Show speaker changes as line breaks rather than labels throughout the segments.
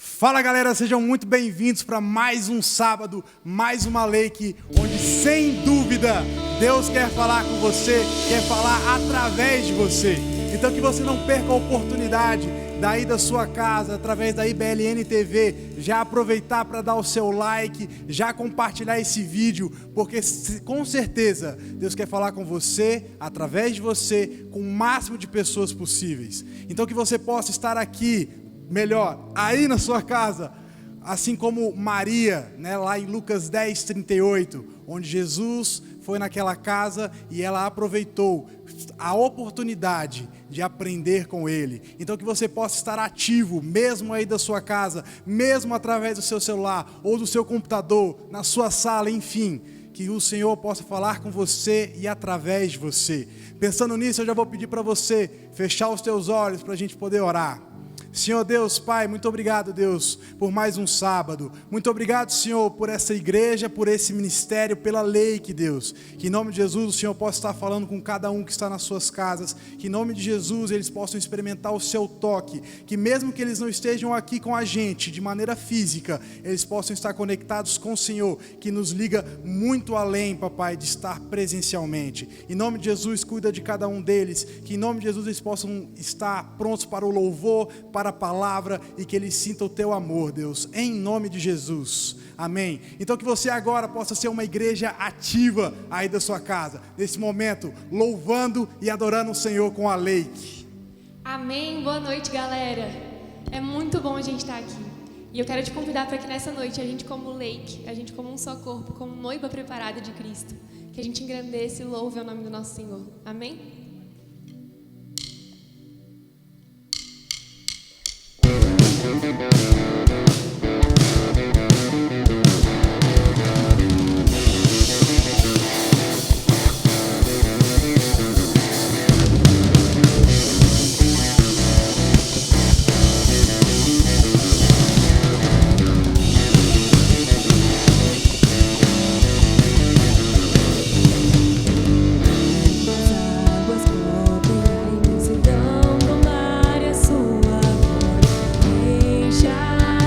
Fala galera, sejam muito bem-vindos para mais um sábado, mais uma Lake, onde sem dúvida Deus quer falar com você, quer falar através de você. Então que você não perca a oportunidade daí da sua casa, através da IBLN TV, já aproveitar para dar o seu like, já compartilhar esse vídeo, porque com certeza Deus quer falar com você, através de você, com o máximo de pessoas possíveis. Então que você possa estar aqui, melhor, aí na sua casa, assim como Maria, né, lá em Lucas 10:38, onde Jesus foi naquela casa e ela aproveitou a oportunidade de aprender com Ele. Então que você possa estar ativo, mesmo aí da sua casa, mesmo através do seu celular ou do seu computador, na sua sala, enfim, que o Senhor possa falar com você e através de você. Pensando nisso, eu já vou pedir para você fechar os teus olhos para a gente poder orar. Senhor Deus, Pai, muito obrigado, Deus, por mais um sábado. Muito obrigado, Senhor, por essa igreja, por esse ministério, pela Lake, Deus. Que em nome de Jesus o Senhor possa estar falando com cada um que está nas suas casas. Que em nome de Jesus eles possam experimentar o seu toque. Que mesmo que eles não estejam aqui com a gente de maneira física, eles possam estar conectados com o Senhor, que nos liga muito além, papai, de estar presencialmente. Em nome de Jesus, cuida de cada um deles. Que em nome de Jesus eles possam estar prontos para o louvor, para a palavra, e que eles sintam o teu amor, Deus, em nome de Jesus, amém. Então que você agora possa ser uma igreja ativa aí da sua casa, nesse momento, louvando e adorando o Senhor com a Lake.
Amém, boa noite galera, é muito bom a gente estar aqui, e eu quero te convidar para que nessa noite a gente como Lake, a gente como um só corpo, como noiva preparada de Cristo, que a gente engrandeça e louve o nome do nosso Senhor, amém?
Imensidão do mar e a sua glória encha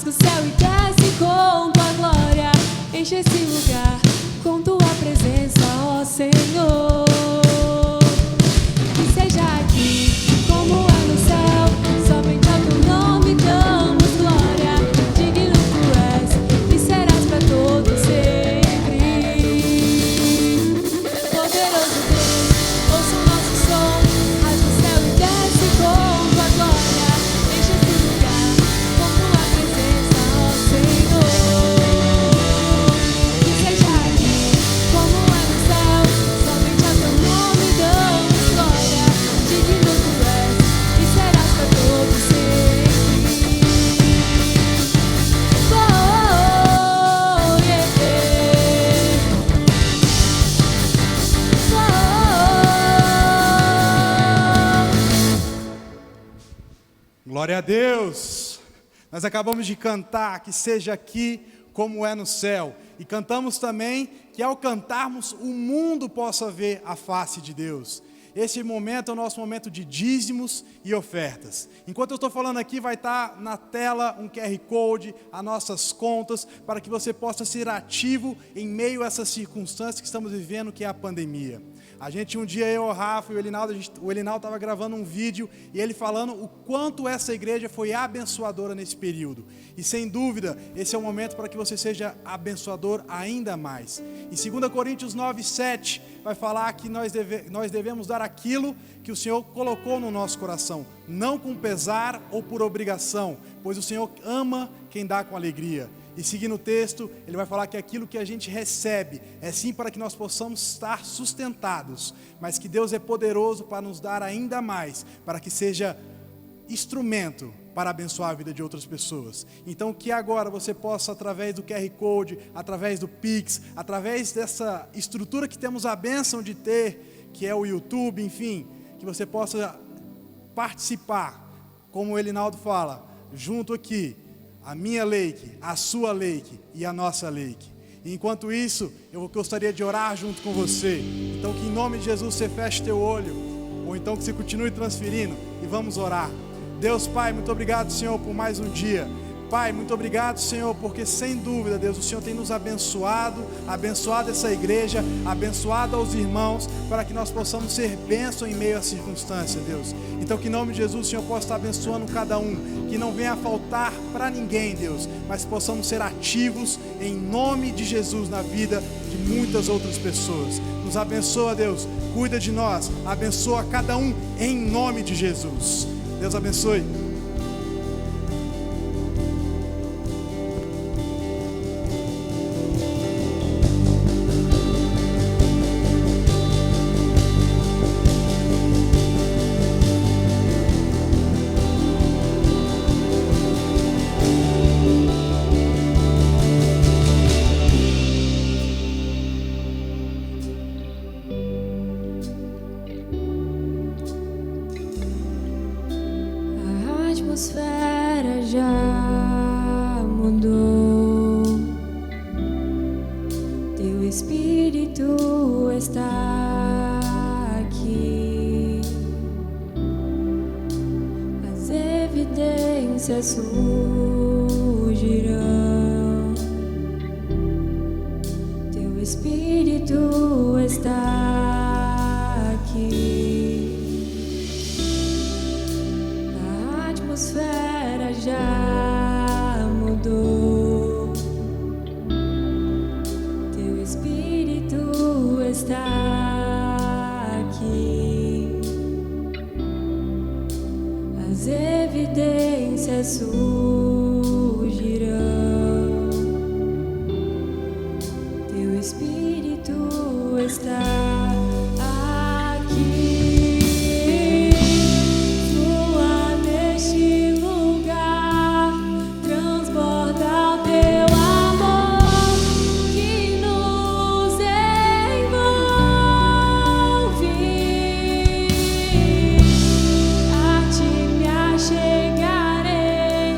Rasga o céu e desce com tua glória. Enche esse lugar com tua presença, ó Senhor. Que seja aqui como é no céu, somente ao teu nome damos glória. Digno tu és e serás para todo sempre. Poderoso Deus, ouça o nosso som. Rasga o céu e desce com tua glória. Enche esse lugar com tua presença, ó Senhor. Que seja aqui como é no céu, somente ao teu nome damos glória. Digno tu és e serás para todo sempre. Oh, yeah,
Glória a Deus! Nós acabamos de cantar que seja aqui como é no céu. E cantamos também que ao cantarmos o mundo possa ver a face de Deus. Esse momento é o nosso momento de dízimos e ofertas. Enquanto eu estou falando aqui, vai estar na tela um QR Code, as nossas contas, para que você possa ser ativo em meio a essas circunstâncias que estamos vivendo, que é a pandemia. A gente um dia, eu, o Rafa e o Elinaldo estava gravando um vídeo e ele falando o quanto essa igreja foi abençoadora nesse período. E sem dúvida, esse é o momento para que você seja abençoador ainda mais. Em 2 Coríntios 9:7 vai falar que nós devemos dar aquilo que o Senhor colocou no nosso coração, não com pesar ou por obrigação, pois o Senhor ama quem dá com alegria. E seguindo o texto, ele vai falar que aquilo que a gente recebe é sim para que nós possamos estar sustentados, mas que Deus é poderoso para nos dar ainda mais, para que seja instrumento para abençoar a vida de outras pessoas. Então que agora você possa, através do QR Code, através do Pix, através dessa estrutura que temos a bênção de ter, que é o YouTube, enfim, que você possa participar, como o Elinaldo fala, junto aqui, a minha Lake, a sua Lake e a nossa Lake. E enquanto isso, eu gostaria de orar junto com você. Então que em nome de Jesus você feche teu olho, ou então que você continue transferindo e vamos orar. Deus Pai, muito obrigado, Senhor, por mais um dia. Pai, muito obrigado, Senhor, porque sem dúvida, Deus, o Senhor tem nos abençoado essa igreja, abençoado aos irmãos, para que nós possamos ser bênção em meio à circunstância, Deus. Então que em nome de Jesus o Senhor possa estar abençoando cada um, que não venha a faltar para ninguém, Deus, mas que possamos ser ativos em nome de Jesus na vida de muitas outras pessoas. Nos abençoa, Deus, cuida de nós, abençoa cada um em nome de Jesus. Deus abençoe.
A atmosfera já mudou. Teu Espírito está aqui. As evidências surgirão. Teu Espírito está aqui. A atmosfera já mudou. Teu Espírito está aqui. As evidências surgirão. Teu Espírito está aqui. Flua neste lugar, transborda o teu amor que nos envolve. A ti me achegarei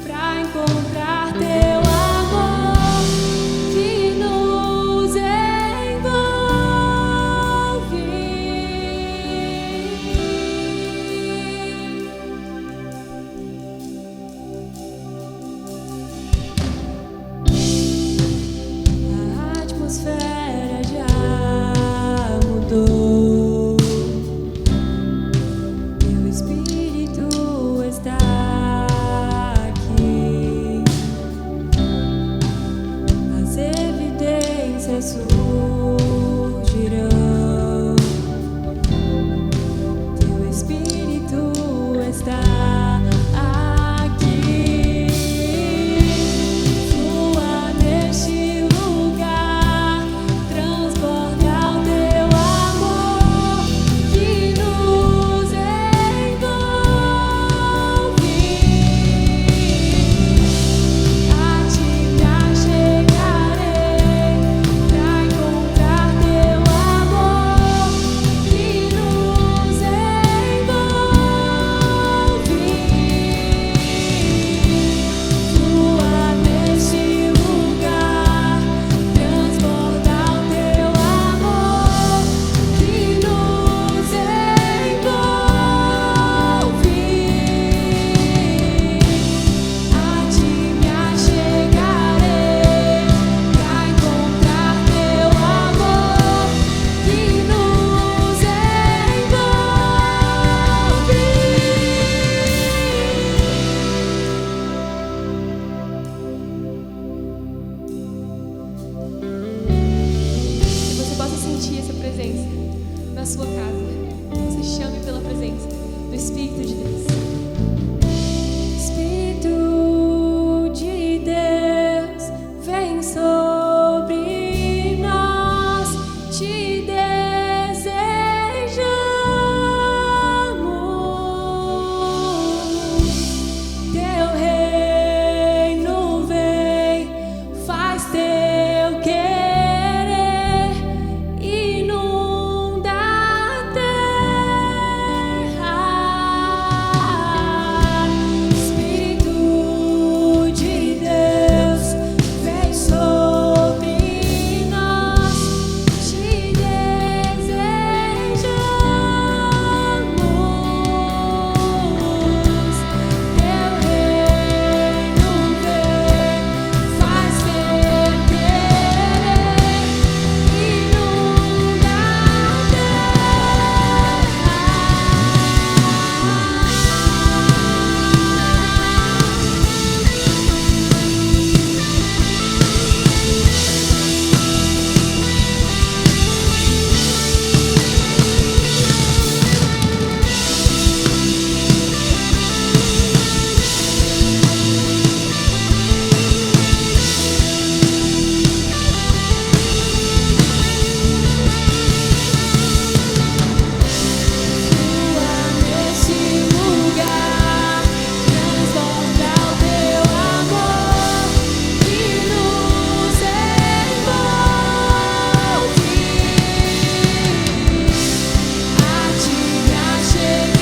pra encontrar sua casa. Você chame pela presença do Espírito de Deus. Espírito de Deus, vem sobre nós, te desejamos. Teu reino vem, faz teu querer, inunda a terra. Espírito de Deus, vem sobre nós, te desejamos. Teu reino vem, faz teu querer, inunda a nesse lugar, transborda o teu amor que nos envolve. A ti me chegarei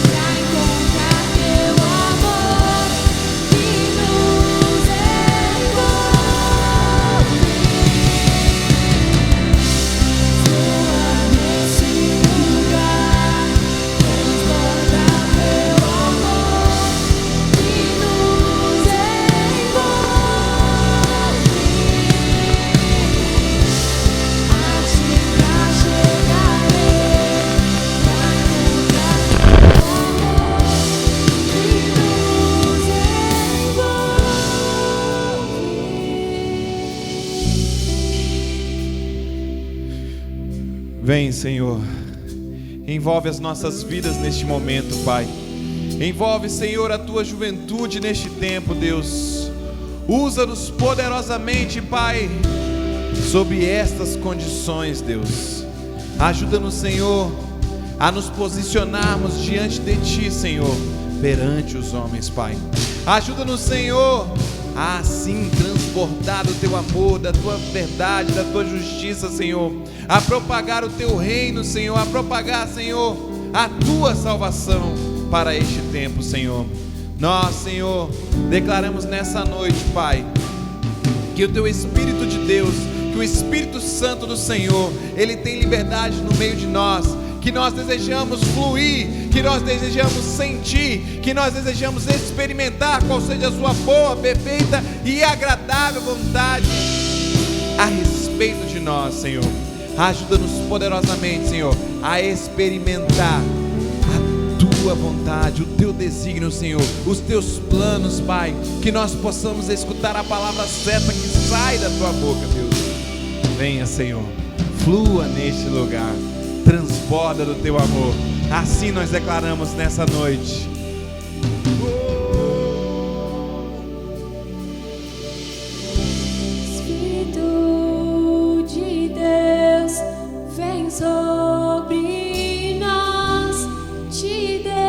pra encontrar teu amor que nos envolve. Nesse lugar, transborda teu amor que nos envolve. A ti me chegarei pra encontrar teu amor que nos envolve.
Vem, Senhor, envolve as nossas vidas neste momento, Pai. Envolve, Senhor, a tua juventude neste tempo, Deus. Usa-nos poderosamente, Pai, sob estas condições, Deus. Ajuda-nos, Senhor, a nos posicionarmos diante de Ti, Senhor, perante os homens, Pai. Ajuda-nos, Senhor, a assim transbordar do Teu amor, da Tua verdade, da Tua justiça, Senhor. A propagar o Teu reino, Senhor. A propagar, Senhor, a Tua salvação para este tempo, Senhor. Nós, Senhor, declaramos nessa noite, Pai, que o Teu Espírito de Deus, que o Espírito Santo do Senhor, Ele tem liberdade no meio de nós, que nós desejamos fluir, que nós desejamos sentir, que nós desejamos experimentar qual seja a sua boa, perfeita e agradável vontade a respeito de nós, Senhor. Ajuda-nos poderosamente, Senhor, a experimentar a Tua vontade, o Teu desígnio, Senhor, os Teus planos, Pai, que nós possamos escutar a palavra certa que sai da Tua boca, Deus. Venha, Senhor, flua neste lugar, transborda do Teu amor. Assim nós declaramos nessa noite.
Espírito de Deus, vem sobre nós, te desejamos.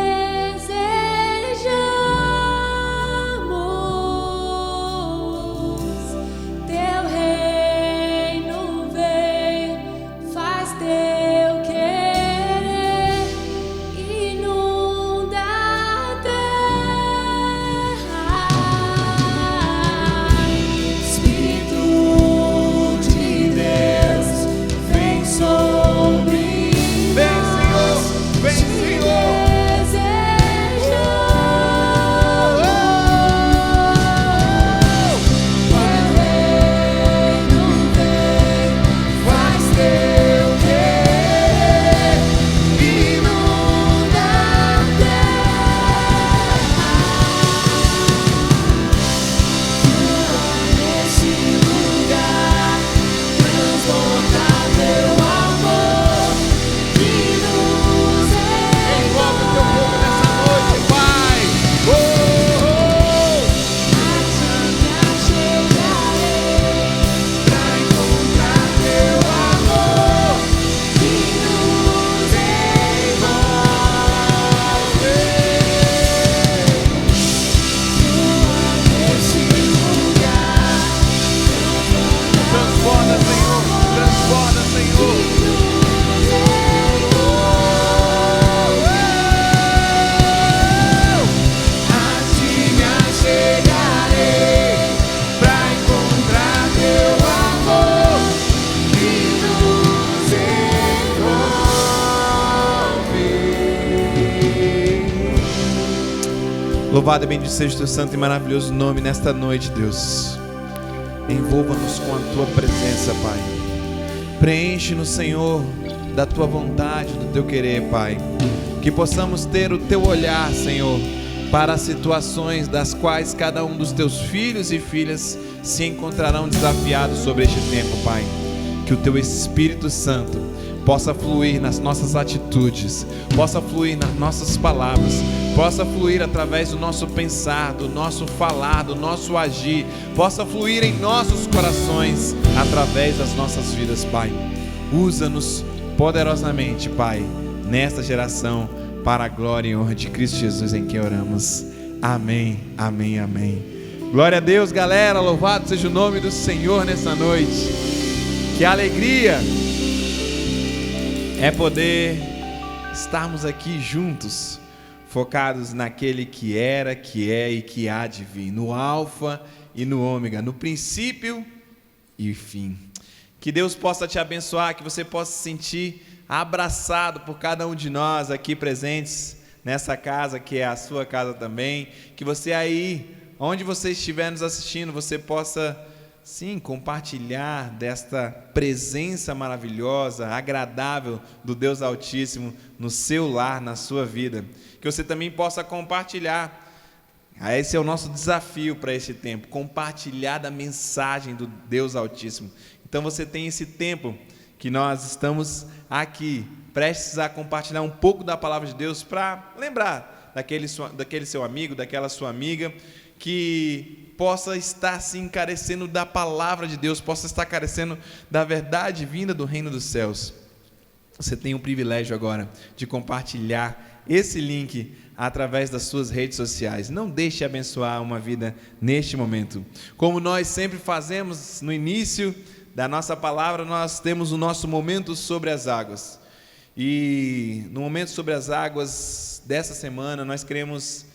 Teu reino vem, faz teu querer, inunda a terra. Espírito de Deus, vem sobre
Louvado e bendito seja o teu santo e maravilhoso nome nesta noite, Deus. Envolva-nos com a tua presença, Pai. Preenche-nos, Senhor, da tua vontade, do teu querer, Pai. Que possamos ter o teu olhar, Senhor, para as situações das quais cada um dos teus filhos e filhas se encontrarão desafiados sobre este tempo, Pai. Que o teu Espírito Santo possa fluir nas nossas atitudes, possa fluir nas nossas palavras, possa fluir através do nosso pensar, do nosso falar, do nosso agir, possa fluir em nossos corações, através das nossas vidas, Pai. Usa-nos poderosamente, Pai, nesta geração, para a glória e honra de Cristo Jesus, em quem oramos. Amém, amém, amém. Glória a Deus, galera, louvado seja o nome do Senhor nessa noite. Que alegria é poder estarmos aqui juntos, focados naquele que era, que é e que há de vir, no Alfa e no Ômega, no princípio e fim. Que Deus possa te abençoar, que você possa se sentir abraçado por cada um de nós aqui presentes nessa casa, que é a sua casa também. Que você aí, onde você estiver nos assistindo, você possa, sim, compartilhar desta presença maravilhosa, agradável do Deus Altíssimo no seu lar, na sua vida. Que você também possa compartilhar. Esse é o nosso desafio para este tempo, compartilhar da mensagem do Deus Altíssimo. Então você tem esse tempo que nós estamos aqui, prestes a compartilhar um pouco da palavra de Deus, para lembrar daquele seu amigo, daquela sua amiga, que possa estar se encarecendo da palavra de Deus, possa estar carecendo da verdade vinda do reino dos céus. Você tem o privilégio agora de compartilhar esse link através das suas redes sociais. Não deixe de abençoar uma vida neste momento. Como nós sempre fazemos no início da nossa palavra, nós temos o nosso momento sobre as águas. E no momento sobre as águas dessa semana, nós queremos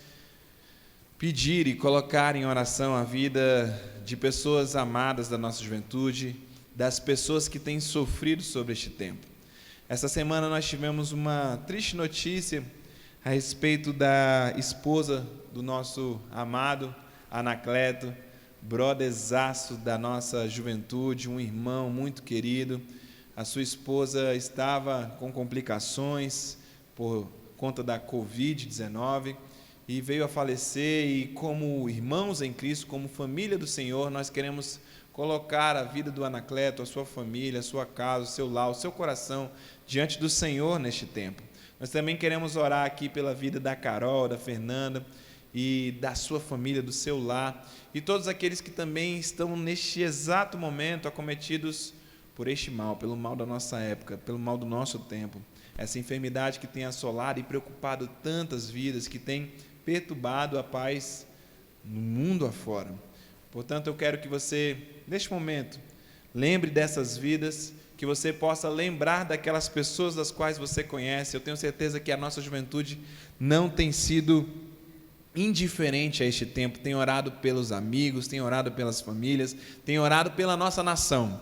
pedir e colocar em oração a vida de pessoas amadas da nossa juventude, das pessoas que têm sofrido sobre este tempo. Essa semana nós tivemos uma triste notícia a respeito da esposa do nosso amado Anacleto, brotherzaço da nossa juventude, um irmão muito querido. A sua esposa estava com complicações por conta da Covid-19 e veio a falecer, e como irmãos em Cristo, como família do Senhor, nós queremos colocar a vida do Anacleto, a sua família, a sua casa, o seu lar, o seu coração diante do Senhor neste tempo. Nós também queremos orar aqui pela vida da Carol, da Fernanda e da sua família, do seu lar, e todos aqueles que também estão neste exato momento acometidos por este mal, pelo mal da nossa época, pelo mal do nosso tempo, essa enfermidade que tem assolado e preocupado tantas vidas, que tem perturbado a paz no mundo afora. Portanto, eu quero que você, neste momento, lembre dessas vidas, que você possa lembrar daquelas pessoas das quais você conhece. Eu tenho certeza que a nossa juventude não tem sido indiferente a este tempo, tem orado pelos amigos, tem orado pelas famílias, tem orado pela nossa nação,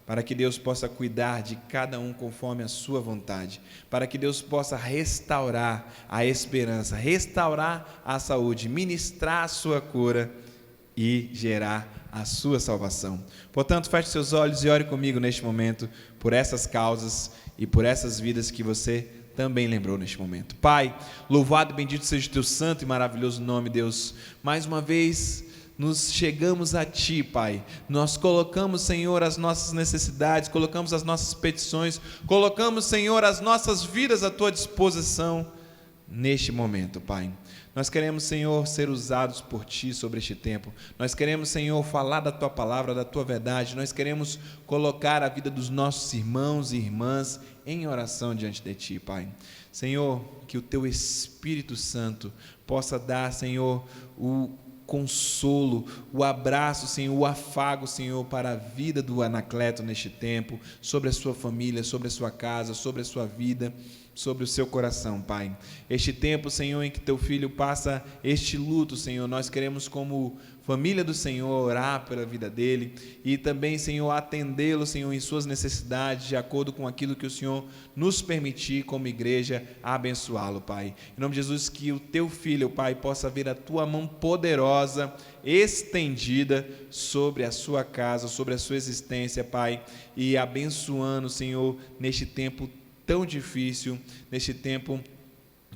para que Deus possa cuidar de cada um conforme a sua vontade, para que Deus possa restaurar a esperança, restaurar a saúde, ministrar a sua cura e gerar a sua salvação. Portanto, feche seus olhos e ore comigo neste momento por essas causas e por essas vidas que você também lembrou neste momento. Pai, louvado e bendito seja o teu santo e maravilhoso nome, Deus. Mais uma vez nos chegamos a Ti, Pai. Nós colocamos, Senhor, as nossas necessidades, colocamos as nossas petições, colocamos, Senhor, as nossas vidas à Tua disposição neste momento, Pai. Nós queremos, Senhor, ser usados por Ti sobre este tempo. Nós queremos, Senhor, falar da Tua palavra, da Tua verdade. Nós queremos colocar a vida dos nossos irmãos e irmãs em oração diante de Ti, Pai. Senhor, que o Teu Espírito Santo possa dar, Senhor, o consolo, o abraço, Senhor, o afago, Senhor, para a vida do Anacleto neste tempo, sobre a sua família, sobre a sua casa, sobre a sua vida, sobre o seu coração, Pai. Este tempo, Senhor, em que Teu Filho passa este luto, Senhor, nós queremos como família do Senhor, orar pela vida dele e também, Senhor, atendê-lo, Senhor, em suas necessidades, de acordo com aquilo que o Senhor nos permitir como igreja abençoá-lo, Pai. Em nome de Jesus, que o teu filho, Pai, possa ver a tua mão poderosa estendida sobre a sua casa, sobre a sua existência, Pai, e abençoando, Senhor, neste tempo tão difícil, neste tempo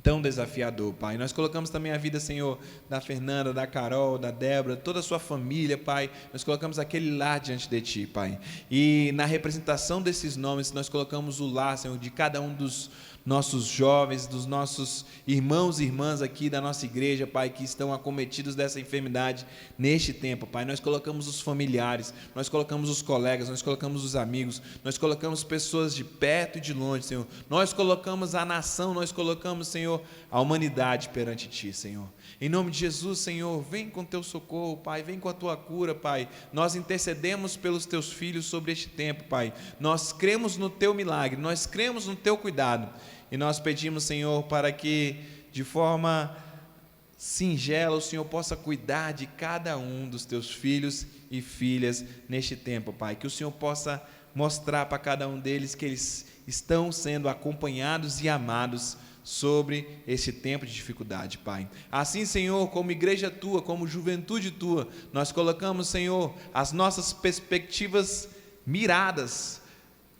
tão desafiador, Pai. Nós colocamos também a vida, Senhor, da Fernanda, da Carol, da Débora, toda a sua família, Pai. Nós colocamos aquele lar diante de Ti, Pai. E na representação desses nomes, nós colocamos o lar, Senhor, de cada um dos nossos jovens, dos nossos irmãos e irmãs aqui da nossa igreja, Pai, que estão acometidos dessa enfermidade neste tempo, Pai. Nós colocamos os familiares, nós colocamos os colegas, nós colocamos os amigos, nós colocamos pessoas de perto e de longe, Senhor. Nós colocamos a nação, nós colocamos, Senhor, a humanidade perante Ti, Senhor. Em nome de Jesus, Senhor, vem com Teu socorro, Pai, vem com a Tua cura, Pai. Nós intercedemos pelos Teus filhos sobre este tempo, Pai. Nós cremos no Teu milagre, nós cremos no Teu cuidado. E nós pedimos, Senhor, para que de forma singela o Senhor possa cuidar de cada um dos Teus filhos e filhas neste tempo, Pai. Que o Senhor possa mostrar para cada um deles que eles estão sendo acompanhados e amados sobre esse tempo de dificuldade, Pai. Assim, Senhor, como igreja Tua, como juventude Tua, nós colocamos, Senhor, as nossas perspectivas miradas,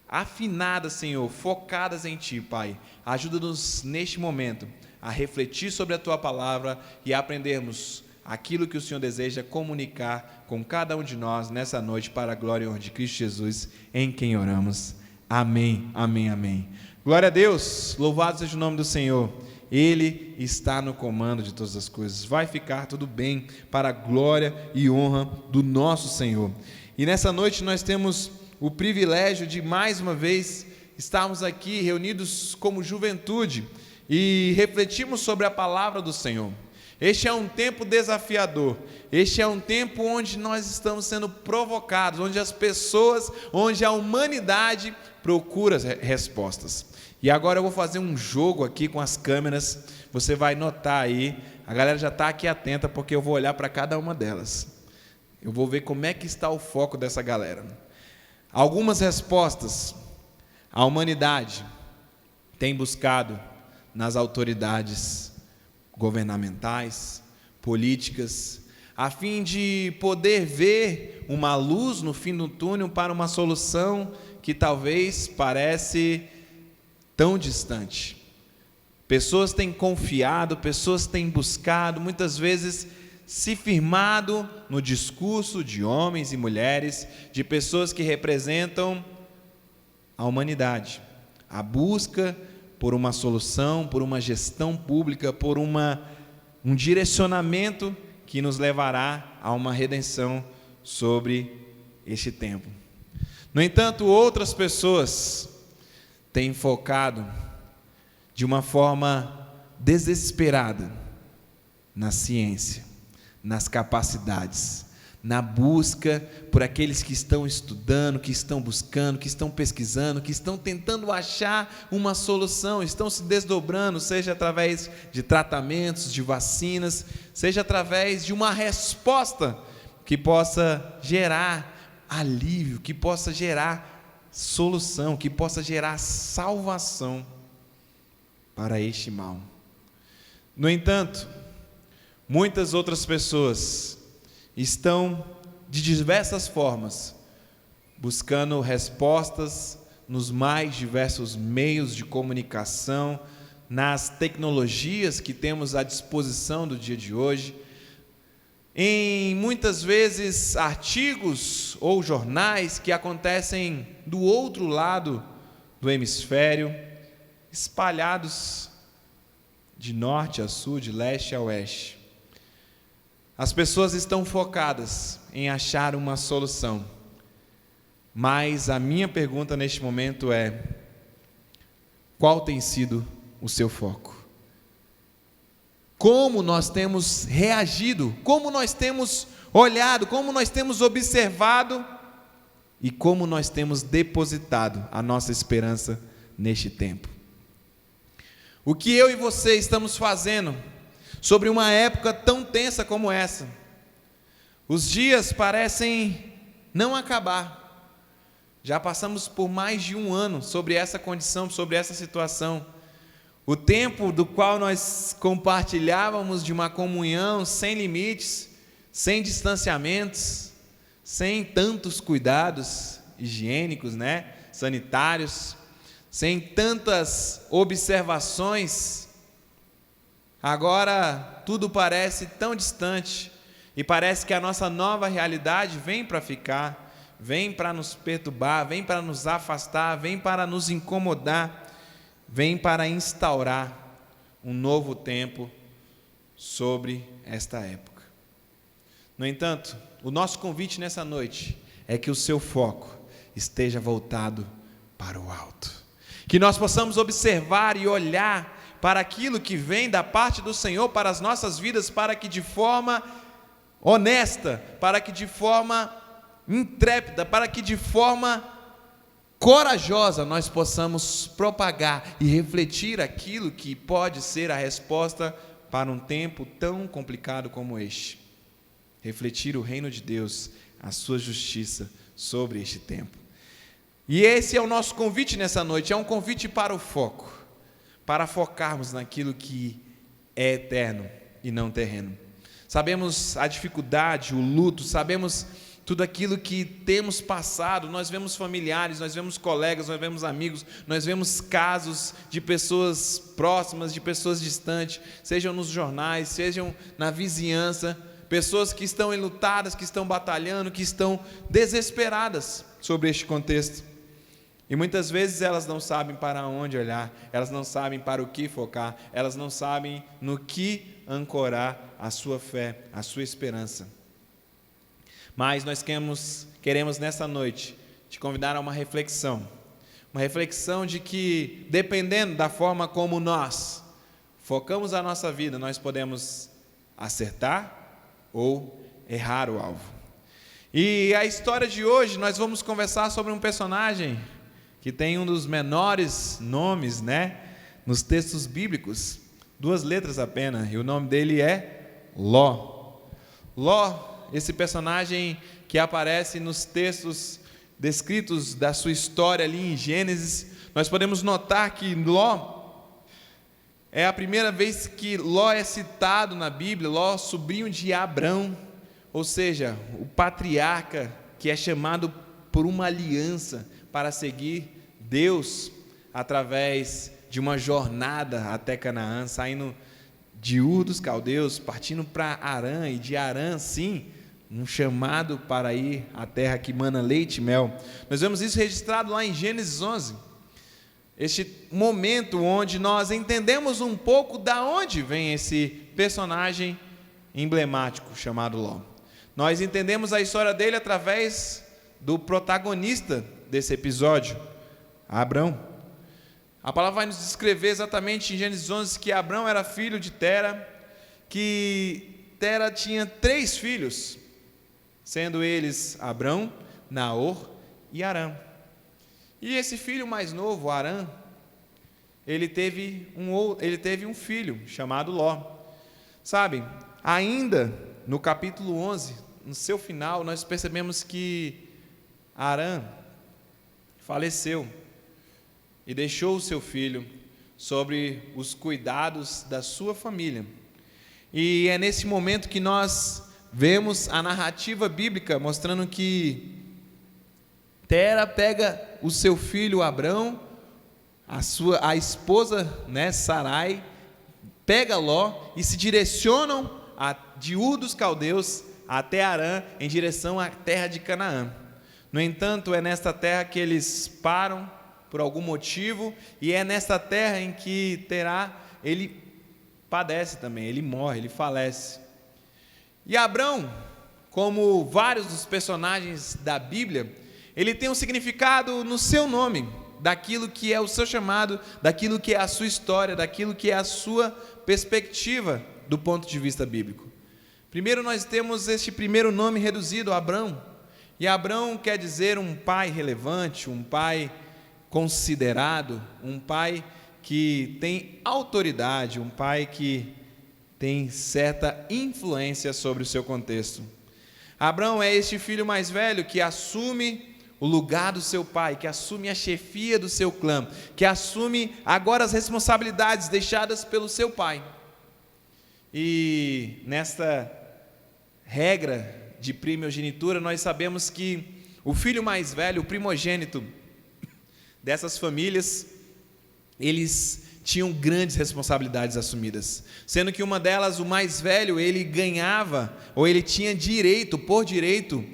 afinadas, Senhor, focadas em Ti, Pai. Ajuda-nos neste momento a refletir sobre a Tua palavra e a aprendermos aquilo que o Senhor deseja comunicar com cada um de nós nessa noite, para a glória e honra de Cristo Jesus, em quem oramos. Amém, amém, amém. Glória a Deus, louvado seja o nome do Senhor. Ele está no comando de todas as coisas. Vai ficar tudo bem para a glória e honra do nosso Senhor. E nessa noite nós temos o privilégio de mais uma vez estarmos aqui reunidos como juventude e refletirmos sobre a palavra do Senhor. Este é um tempo desafiador, este é um tempo onde nós estamos sendo provocados, onde as pessoas, onde a humanidade procura respostas. E agora eu vou fazer um jogo aqui com as câmeras, você vai notar aí, a galera já está aqui atenta, porque eu vou olhar para cada uma delas. Eu vou ver como é que está o foco dessa galera. Algumas respostas a humanidade tem buscado nas autoridades governamentais, políticas, a fim de poder ver uma luz no fim do túnel para uma solução que talvez parece tão distante. Pessoas têm confiado, pessoas têm buscado, muitas vezes se firmado no discurso de homens e mulheres, de pessoas que representam a humanidade, a busca por uma solução, por uma gestão pública, por um direcionamento que nos levará a uma redenção sobre este tempo. No entanto, outras pessoas têm focado de uma forma desesperada na ciência, nas capacidades, na busca por aqueles que estão estudando, que estão buscando, que estão pesquisando, que estão tentando achar uma solução, estão se desdobrando, seja através de tratamentos, de vacinas, seja através de uma resposta que possa gerar alívio, que possa gerar solução, que possa gerar salvação para este mal. No entanto, muitas outras pessoas estão de diversas formas buscando respostas nos mais diversos meios de comunicação, nas tecnologias que temos à disposição do dia de hoje, em muitas vezes artigos ou jornais que acontecem do outro lado do hemisfério, espalhados de norte a sul, de leste a oeste. As pessoas estão focadas em achar uma solução, mas a minha pergunta neste momento é: qual tem sido o seu foco? Como nós temos reagido? Como nós temos olhado? Como nós temos observado? E como nós temos depositado a nossa esperança neste tempo? O que eu e você estamos fazendo sobre uma época tão tensa como essa? Os dias parecem não acabar. Já passamos por mais de um ano sobre essa condição, sobre essa situação. O tempo do qual nós compartilhávamos de uma comunhão sem limites, sem distanciamentos, sem tantos cuidados higiênicos, sanitários, sem tantas observações. Agora tudo parece tão distante e parece que a nossa nova realidade vem para ficar, vem para nos perturbar, vem para nos afastar, vem para nos incomodar, vem para instaurar um novo tempo sobre esta época. No entanto, o nosso convite nessa noite é que o seu foco esteja voltado para o alto. Que nós possamos observar e olhar para aquilo que vem da parte do Senhor para as nossas vidas, para que de forma honesta, para que de forma intrépida, para que de forma corajosa nós possamos propagar e refletir aquilo que pode ser a resposta para um tempo tão complicado como este. Refletir o reino de Deus, a sua justiça sobre este tempo. E esse é o nosso convite nessa noite, é um convite para o foco, para focarmos naquilo que é eterno e não terreno. Sabemos a dificuldade, o luto, sabemos tudo aquilo que temos passado, nós vemos familiares, nós vemos colegas, nós vemos amigos, nós vemos casos de pessoas próximas, de pessoas distantes, sejam nos jornais, sejam na vizinhança, pessoas que estão enlutadas, que estão batalhando, que estão desesperadas sobre este contexto. E muitas vezes elas não sabem para onde olhar, elas não sabem para o que focar, elas não sabem no que ancorar a sua fé, a sua esperança. Mas nós queremos nessa noite te convidar a uma reflexão de que, dependendo da forma como nós focamos a nossa vida, nós podemos acertar ou errar o alvo. E a história de hoje, nós vamos conversar sobre um personagem que tem um dos menores nomes, nos textos bíblicos, 2 letras apenas, e o nome dele é Ló. Ló, esse personagem que aparece nos textos descritos da sua história ali em Gênesis, nós podemos notar que Ló é a primeira vez que Ló é citado na Bíblia, Ló, sobrinho de Abrão, ou seja, o patriarca que é chamado por uma aliança para seguir Deus através de uma jornada até Canaã, saindo de Ur dos Caldeus, partindo para Harã, e de Harã, sim, um chamado para ir à terra que mana leite e mel. Nós vemos isso registrado lá em Gênesis 11, este momento onde nós entendemos um pouco da onde vem esse personagem emblemático chamado Ló. Nós entendemos a história dele através do protagonista desse episódio, Abrão. A palavra vai nos descrever exatamente em Gênesis 11 que Abrão era filho de Tera, que Tera tinha 3 filhos, sendo eles Abrão, Naor e Harã. E esse filho mais novo, Harã, ele teve um filho chamado Ló. Sabe, ainda no capítulo 11, no seu final, nós percebemos que Harã faleceu e deixou o seu filho sobre os cuidados da sua família. E é nesse momento que nós vemos a narrativa bíblica mostrando que Tera pega o seu filho Abrão, a esposa, Sarai, pega Ló e se direcionam de Ur dos Caldeus até Harã, em direção à terra de Canaã. No entanto, é nesta terra que eles param por algum motivo, e é nesta terra em que ele padece também, ele morre, ele falece. E Abrão, como vários dos personagens da Bíblia, ele tem um significado no seu nome, daquilo que é o seu chamado, daquilo que é a sua história, daquilo que é a sua perspectiva do ponto de vista bíblico. Primeiro nós temos este primeiro nome reduzido, Abrão, e Abrão quer dizer um pai relevante, um pai considerado, um pai que tem autoridade, um pai que tem certa influência sobre o seu contexto. Abrão é este filho mais velho que assume o lugar do seu pai, que assume a chefia do seu clã, que assume agora as responsabilidades deixadas pelo seu pai. E nesta regra de primogenitura, nós sabemos que o filho mais velho, o primogênito dessas famílias, eles tinham grandes responsabilidades assumidas, sendo que uma delas, o mais velho, ele ganhava, ou ele tinha direito, por direito,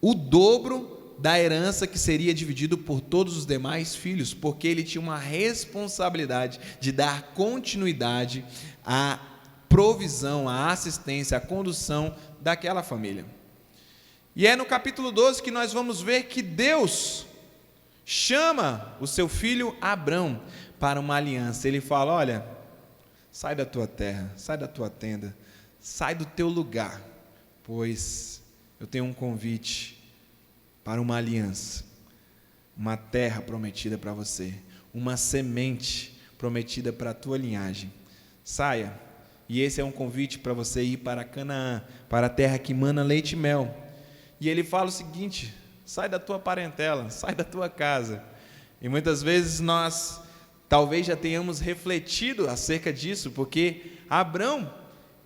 o dobro da herança que seria dividido por todos os demais filhos, porque ele tinha uma responsabilidade de dar continuidade à provisão, à assistência, à condução daquela família. E é no capítulo 12 que nós vamos ver que Deus chama o seu filho Abrão para uma aliança. Ele fala: olha, sai da tua terra, sai da tua tenda, sai do teu lugar, pois eu tenho um convite para uma aliança, uma terra prometida para você, uma semente prometida para a tua linhagem. Saia, e esse é um convite para você ir para Canaã, para a terra que mana leite e mel. E ele fala o seguinte: sai da tua parentela, sai da tua casa. E muitas vezes nós talvez já tenhamos refletido acerca disso, porque Abrão,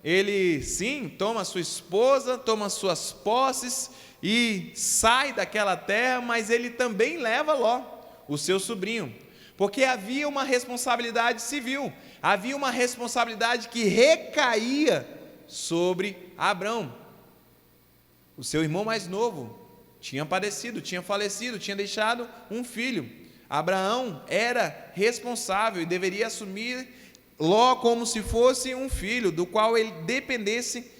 ele sim, toma sua esposa, toma suas posses e sai daquela terra, mas ele também leva Ló, o seu sobrinho, porque havia uma responsabilidade civil, havia uma responsabilidade que recaía sobre Abrão. O seu irmão mais novo tinha padecido, tinha falecido, tinha deixado um filho. Abraão era responsável e deveria assumir Ló como se fosse um filho, do qual ele dependesse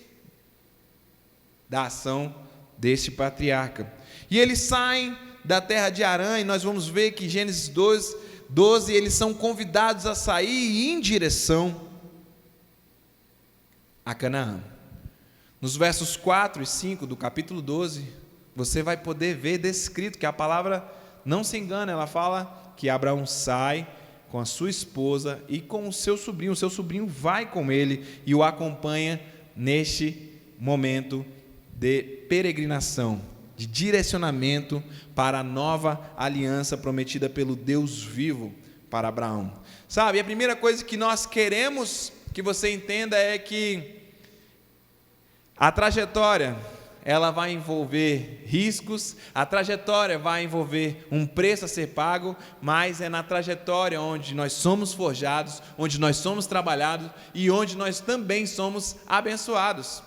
da ação deste patriarca. E eles saem da terra de Harã, e nós vamos ver que Gênesis 12, eles são convidados a sair em direção a Canaã. Nos versos 4 e 5 do capítulo 12, você vai poder ver descrito que a palavra não se engana, ela fala que Abraão sai com a sua esposa e com o seu sobrinho vai com ele e o acompanha neste momento de peregrinação, de direcionamento para a nova aliança prometida pelo Deus vivo para Abraão. Sabe, a primeira coisa que nós queremos que você entenda é que a trajetória, ela vai envolver riscos, a trajetória vai envolver um preço a ser pago, mas é na trajetória onde nós somos forjados, onde nós somos trabalhados e onde nós também somos abençoados.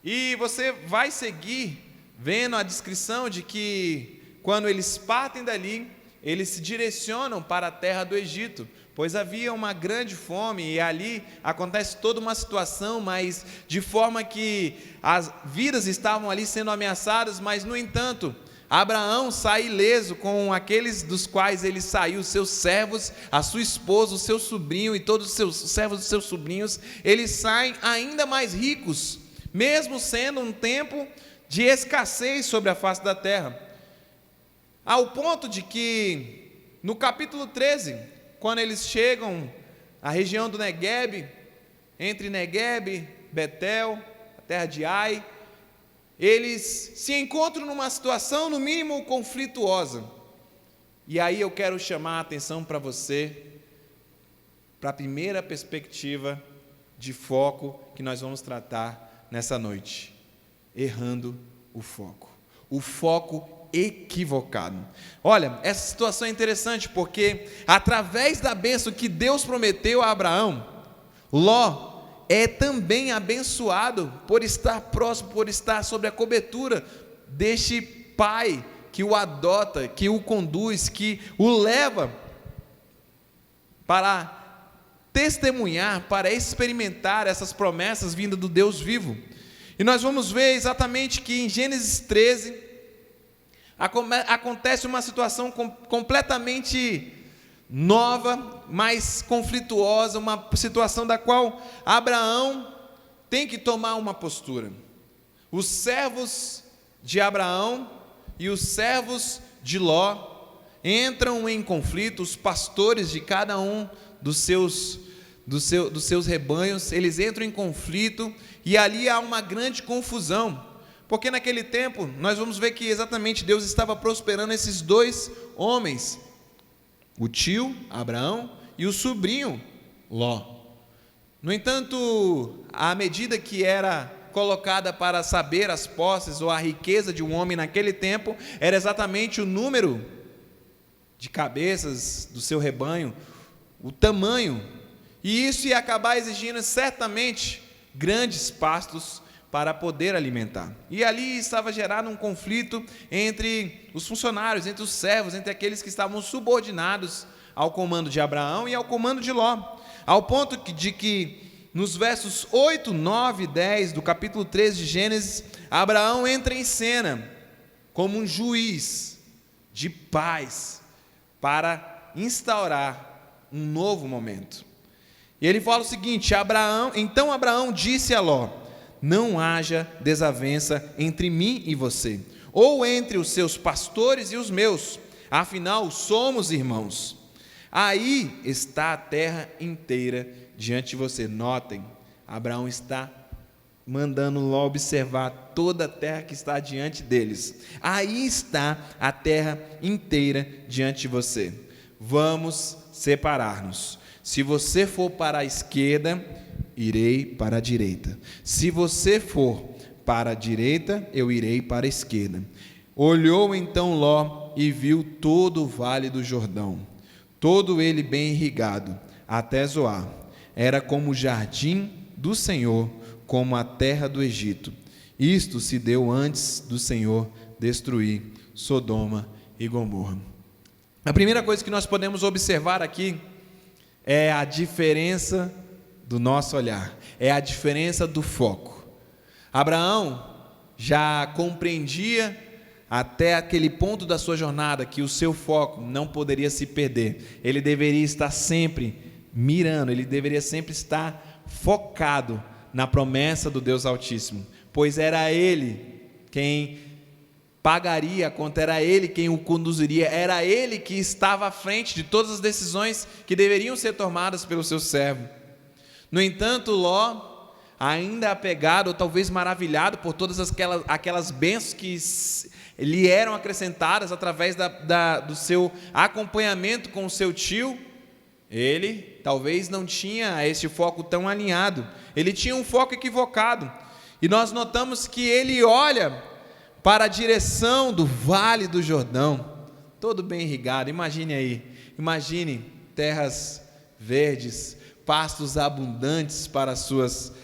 E você vai seguir vendo a descrição de que quando eles partem dali, eles se direcionam para a terra do Egito, pois havia uma grande fome e ali acontece toda uma situação, mas de forma que as vidas estavam ali sendo ameaçadas, mas no entanto, Abraão sai ileso com aqueles dos quais ele saiu, os seus servos, a sua esposa, o seu sobrinho e todos os seus servos e seus sobrinhos, eles saem ainda mais ricos, mesmo sendo um tempo de escassez sobre a face da terra, ao ponto de que no capítulo 13, quando eles chegam à região do Neguebe, entre Neguebe, Betel, a terra de Ai, eles se encontram numa situação no mínimo conflituosa. E aí eu quero chamar a atenção para você, para a primeira perspectiva de foco que nós vamos tratar nessa noite: errando o foco. O foco equivocado. Olha, essa situação é interessante porque através da bênção que Deus prometeu a Abraão, Ló é também abençoado por estar próximo, por estar sob a cobertura deste pai que o adota, que o conduz, que o leva para testemunhar, para experimentar essas promessas vindas do Deus vivo. E nós vamos ver exatamente que em Gênesis 13 acontece uma situação completamente nova, mais conflituosa, uma situação da qual Abraão tem que tomar uma postura. Os servos de Abraão e os servos de Ló entram em conflito, os pastores de cada um dos seus rebanhos, eles entram em conflito, e ali há uma grande confusão, Porque naquele tempo, nós vamos ver que exatamente Deus estava prosperando esses dois homens, o tio, Abraão, e o sobrinho, Ló. No entanto, à medida que era colocada para saber as posses ou a riqueza de um homem naquele tempo, era exatamente o número de cabeças do seu rebanho, o tamanho, e isso ia acabar exigindo certamente grandes pastos para poder alimentar. E ali estava gerado um conflito entre os funcionários, entre os servos, entre aqueles que estavam subordinados ao comando de Abraão e ao comando de Ló, ao ponto de que nos versos 8, 9 e 10 do capítulo 13 de Gênesis, Abraão entra em cena como um juiz de paz para instaurar um novo momento. E ele fala o seguinte: então Abraão disse a Ló: não haja desavença entre mim e você, ou entre os seus pastores e os meus, afinal somos irmãos. Aí está a terra inteira diante de você. Notem, Abraão está mandando Ló observar toda a terra que está diante deles. Aí está a terra inteira diante de você. Vamos separar-nos. Se você for para a esquerda, irei para a direita. Se você for para a direita, eu irei para a esquerda. Olhou então Ló e viu todo o vale do Jordão, todo ele bem irrigado, até Zoar. Era como o jardim do Senhor, como a terra do Egito. Isto se deu antes do Senhor destruir Sodoma e Gomorra. A primeira coisa que nós podemos observar aqui é a diferença do nosso olhar, é a diferença do foco. Abraão já compreendia até aquele ponto da sua jornada que o seu foco não poderia se perder. Ele deveria estar sempre mirando, ele deveria sempre estar focado na promessa do Deus Altíssimo, pois era Ele quem pagaria a conta, era Ele quem o conduziria, era Ele que estava à frente de todas as decisões que deveriam ser tomadas pelo seu servo. No entanto, Ló, ainda apegado, ou talvez maravilhado por todas aquelas bênçãos que lhe eram acrescentadas através do seu acompanhamento com o seu tio, ele talvez não tinha esse foco tão alinhado, ele tinha um foco equivocado, e nós notamos que ele olha para a direção do Vale do Jordão, todo bem irrigado. Imagine aí, imagine terras verdes, pastos abundantes para os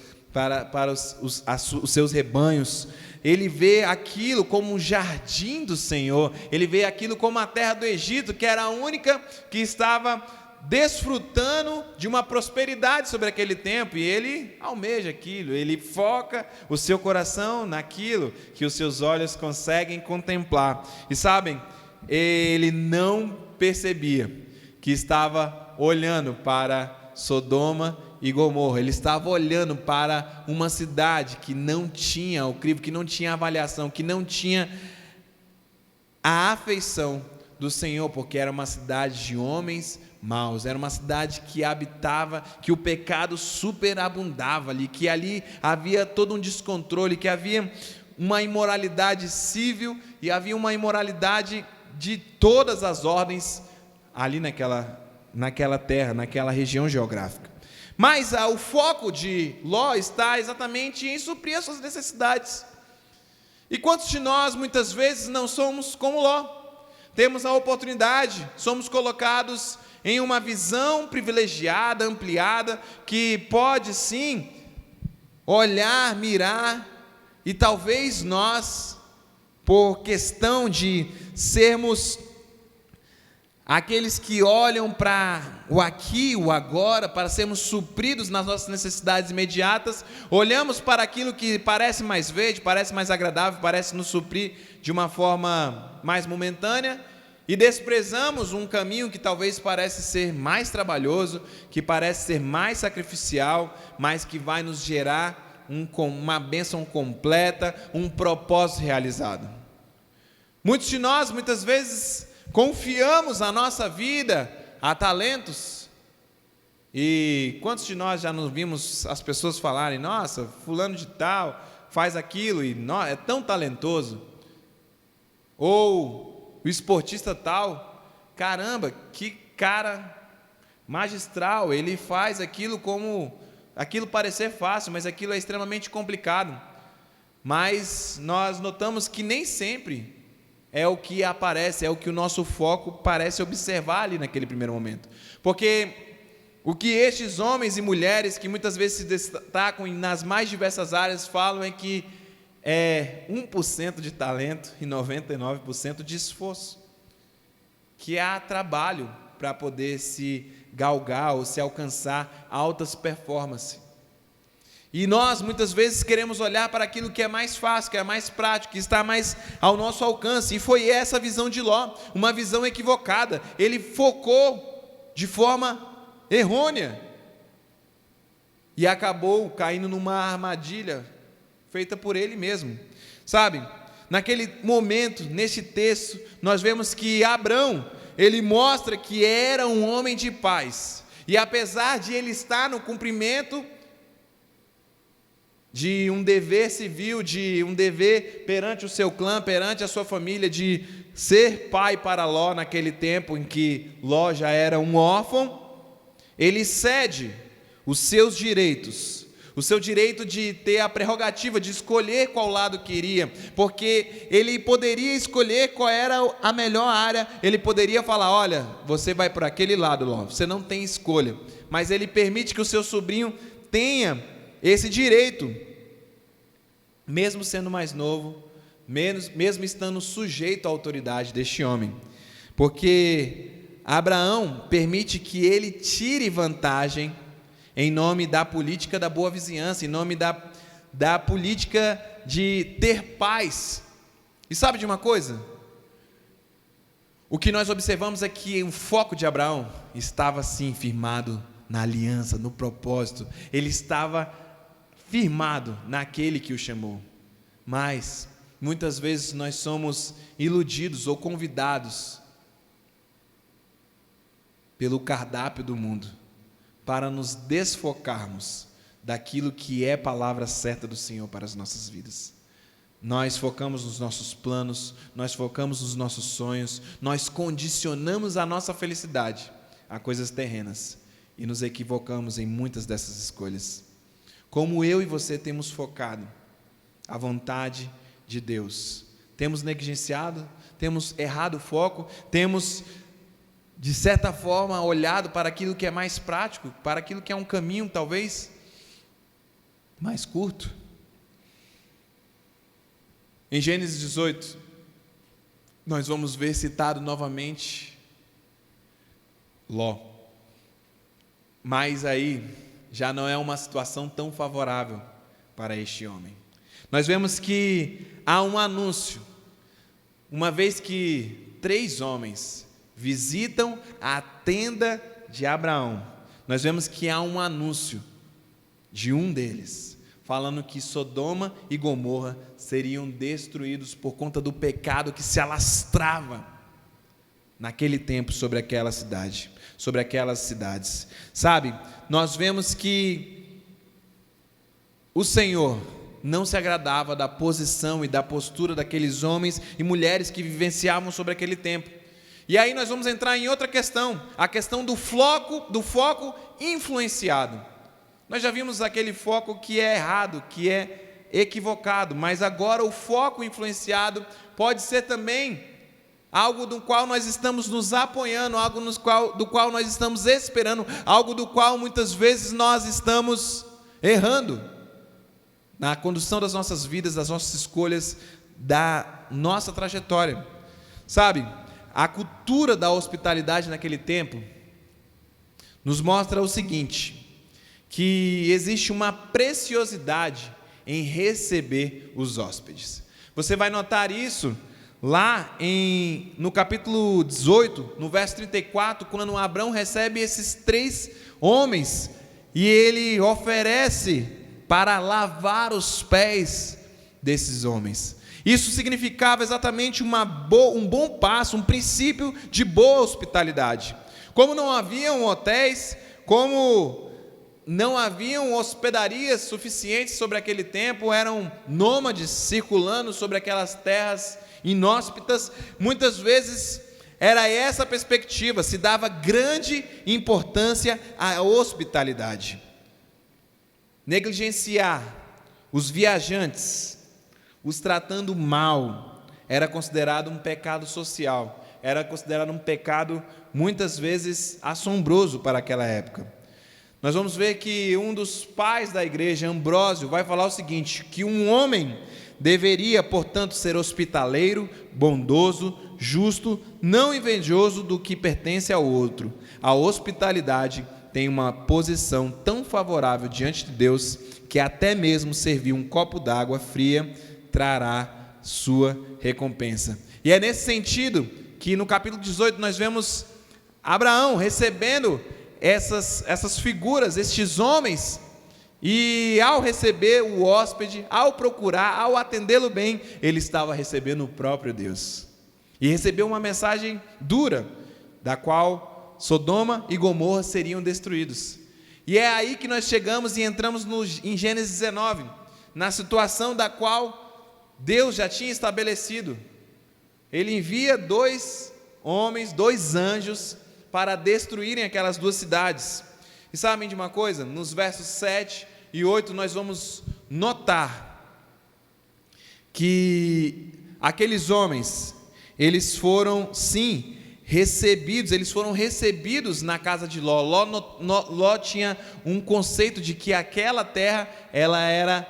seus rebanhos. Ele vê aquilo como um jardim do Senhor, ele vê aquilo como a terra do Egito, que era a única que estava desfrutando de uma prosperidade sobre aquele tempo, e ele almeja aquilo, ele foca o seu coração naquilo que os seus olhos conseguem contemplar. E sabem, ele não percebia que estava olhando para Sodoma e Gomorra, ele estava olhando para uma cidade que não tinha o crivo, que não tinha avaliação, que não tinha a afeição do Senhor, porque era uma cidade de homens maus, era uma cidade que habitava, que o pecado superabundava ali, que ali havia todo um descontrole, que havia uma imoralidade civil e havia uma imoralidade de todas as ordens ali naquela terra, naquela região geográfica. Mas o foco de Ló está exatamente em suprir as suas necessidades. E quantos de nós muitas vezes não somos como Ló? Temos a oportunidade, somos colocados em uma visão privilegiada, ampliada, que pode sim olhar, mirar, e talvez nós, por questão de sermos aqueles que olham para o aqui, o agora, para sermos supridos nas nossas necessidades imediatas, olhamos para aquilo que parece mais verde, parece mais agradável, parece nos suprir de uma forma mais momentânea, e desprezamos um caminho que talvez parece ser mais trabalhoso, que parece ser mais sacrificial, mas que vai nos gerar uma bênção completa, um propósito realizado. Muitos de nós, muitas vezes, confiamos a nossa vida a talentos, e quantos de nós já nos vimos as pessoas falarem: nossa, fulano de tal faz aquilo e é tão talentoso. Ou o esportista tal, caramba, que cara magistral, ele faz aquilo como aquilo parecer fácil, mas aquilo é extremamente complicado. Mas nós notamos que nem sempre é o que aparece, é o que o nosso foco parece observar ali naquele primeiro momento. Porque o que estes homens e mulheres que muitas vezes se destacam nas mais diversas áreas falam é que é 1% de talento e 99% de esforço, que há trabalho para poder se galgar ou se alcançar altas performances. E nós muitas vezes queremos olhar para aquilo que é mais fácil, que é mais prático, que está mais ao nosso alcance. E foi essa a visão de Ló, uma visão equivocada. Ele focou de forma errônea e acabou caindo numa armadilha feita por ele mesmo. Sabe, naquele momento, nesse texto, nós vemos que Abrão, ele mostra que era um homem de paz. E apesar de ele estar no cumprimento de um dever civil, de um dever perante o seu clã, perante a sua família, de ser pai para Ló naquele tempo em que Ló já era um órfão, ele cede os seus direitos, o seu direito de ter a prerrogativa de escolher qual lado queria, porque ele poderia escolher qual era a melhor área, ele poderia falar, olha, você vai por aquele lado, Ló, você não tem escolha, mas ele permite que o seu sobrinho tenha esse direito, mesmo sendo mais novo, mesmo estando sujeito à autoridade deste homem, porque Abraão permite que ele tire vantagem em nome da política da boa vizinhança, em nome da política de ter paz. E sabe de uma coisa? O que nós observamos é que o foco de Abraão estava sim firmado na aliança, no propósito, ele estava firmado naquele que o chamou. Mas muitas vezes nós somos iludidos ou convidados pelo cardápio do mundo para nos desfocarmos daquilo que é palavra certa do Senhor para as nossas vidas. Nós focamos nos nossos planos, nós focamos nos nossos sonhos, nós condicionamos a nossa felicidade a coisas terrenas e nos equivocamos em muitas dessas escolhas. Como eu e você temos focado a vontade de Deus, temos negligenciado, temos errado o foco, temos de certa forma olhado para aquilo que é mais prático, para aquilo que é um caminho talvez mais curto. Em Gênesis 18, nós vamos ver citado novamente Ló, mas aí já não é uma situação tão favorável para este homem. Nós vemos que há um anúncio, uma vez que 3 homens visitam a tenda de Abraão, nós vemos que há um anúncio de um deles, falando que Sodoma e Gomorra seriam destruídos por conta do pecado que se alastrava naquele tempo sobre aquela cidade, sobre aquelas cidades. Sabe, nós vemos que o Senhor não se agradava da posição e da postura daqueles homens e mulheres que vivenciavam sobre aquele tempo. E aí nós vamos entrar em outra questão, a questão do foco influenciado. Nós já vimos aquele foco que é errado, que é equivocado, mas agora o foco influenciado pode ser também algo do qual nós estamos nos apoiando, algo do qual nós estamos esperando, algo do qual muitas vezes nós estamos errando na condução das nossas vidas, das nossas escolhas, da nossa trajetória. Sabe, a cultura da hospitalidade naquele tempo nos mostra o seguinte, que existe uma preciosidade em receber os hóspedes. Você vai notar isso lá no capítulo 18, no verso 34, quando Abrão recebe esses 3 homens e ele oferece para lavar os pés desses homens. Isso significava exatamente um bom passo, um princípio de boa hospitalidade. Como não haviam hotéis, como não haviam hospedarias suficientes sobre aquele tempo, eram nômades circulando sobre aquelas terras inóspitas. Muitas vezes era essa a perspectiva, se dava grande importância à hospitalidade. Negligenciar os viajantes, os tratando mal, era considerado um pecado social, era considerado um pecado muitas vezes assombroso para aquela época. Nós vamos ver que um dos pais da igreja, Ambrósio, vai falar o seguinte, que um homem deveria, portanto, ser hospitaleiro, bondoso, justo, não invejoso do que pertence ao outro. A hospitalidade tem uma posição tão favorável diante de Deus que até mesmo servir um copo d'água fria trará sua recompensa. E é nesse sentido que no capítulo 18 nós vemos Abraão recebendo essas figuras, estes homens, e ao receber o hóspede, ao procurar, ao atendê-lo bem, ele estava recebendo o próprio Deus. E recebeu uma mensagem dura, da qual Sodoma e Gomorra seriam destruídos. E é aí que nós chegamos e entramos em Gênesis 19, na situação da qual Deus já tinha estabelecido. Ele envia 2 homens, 2 anjos, para destruírem aquelas 2 cidades. E sabem de uma coisa? Nos versos 7 e 8 nós vamos notar que aqueles homens, eles foram sim recebidos, na casa de Ló. Ló tinha um conceito de que aquela terra, ela era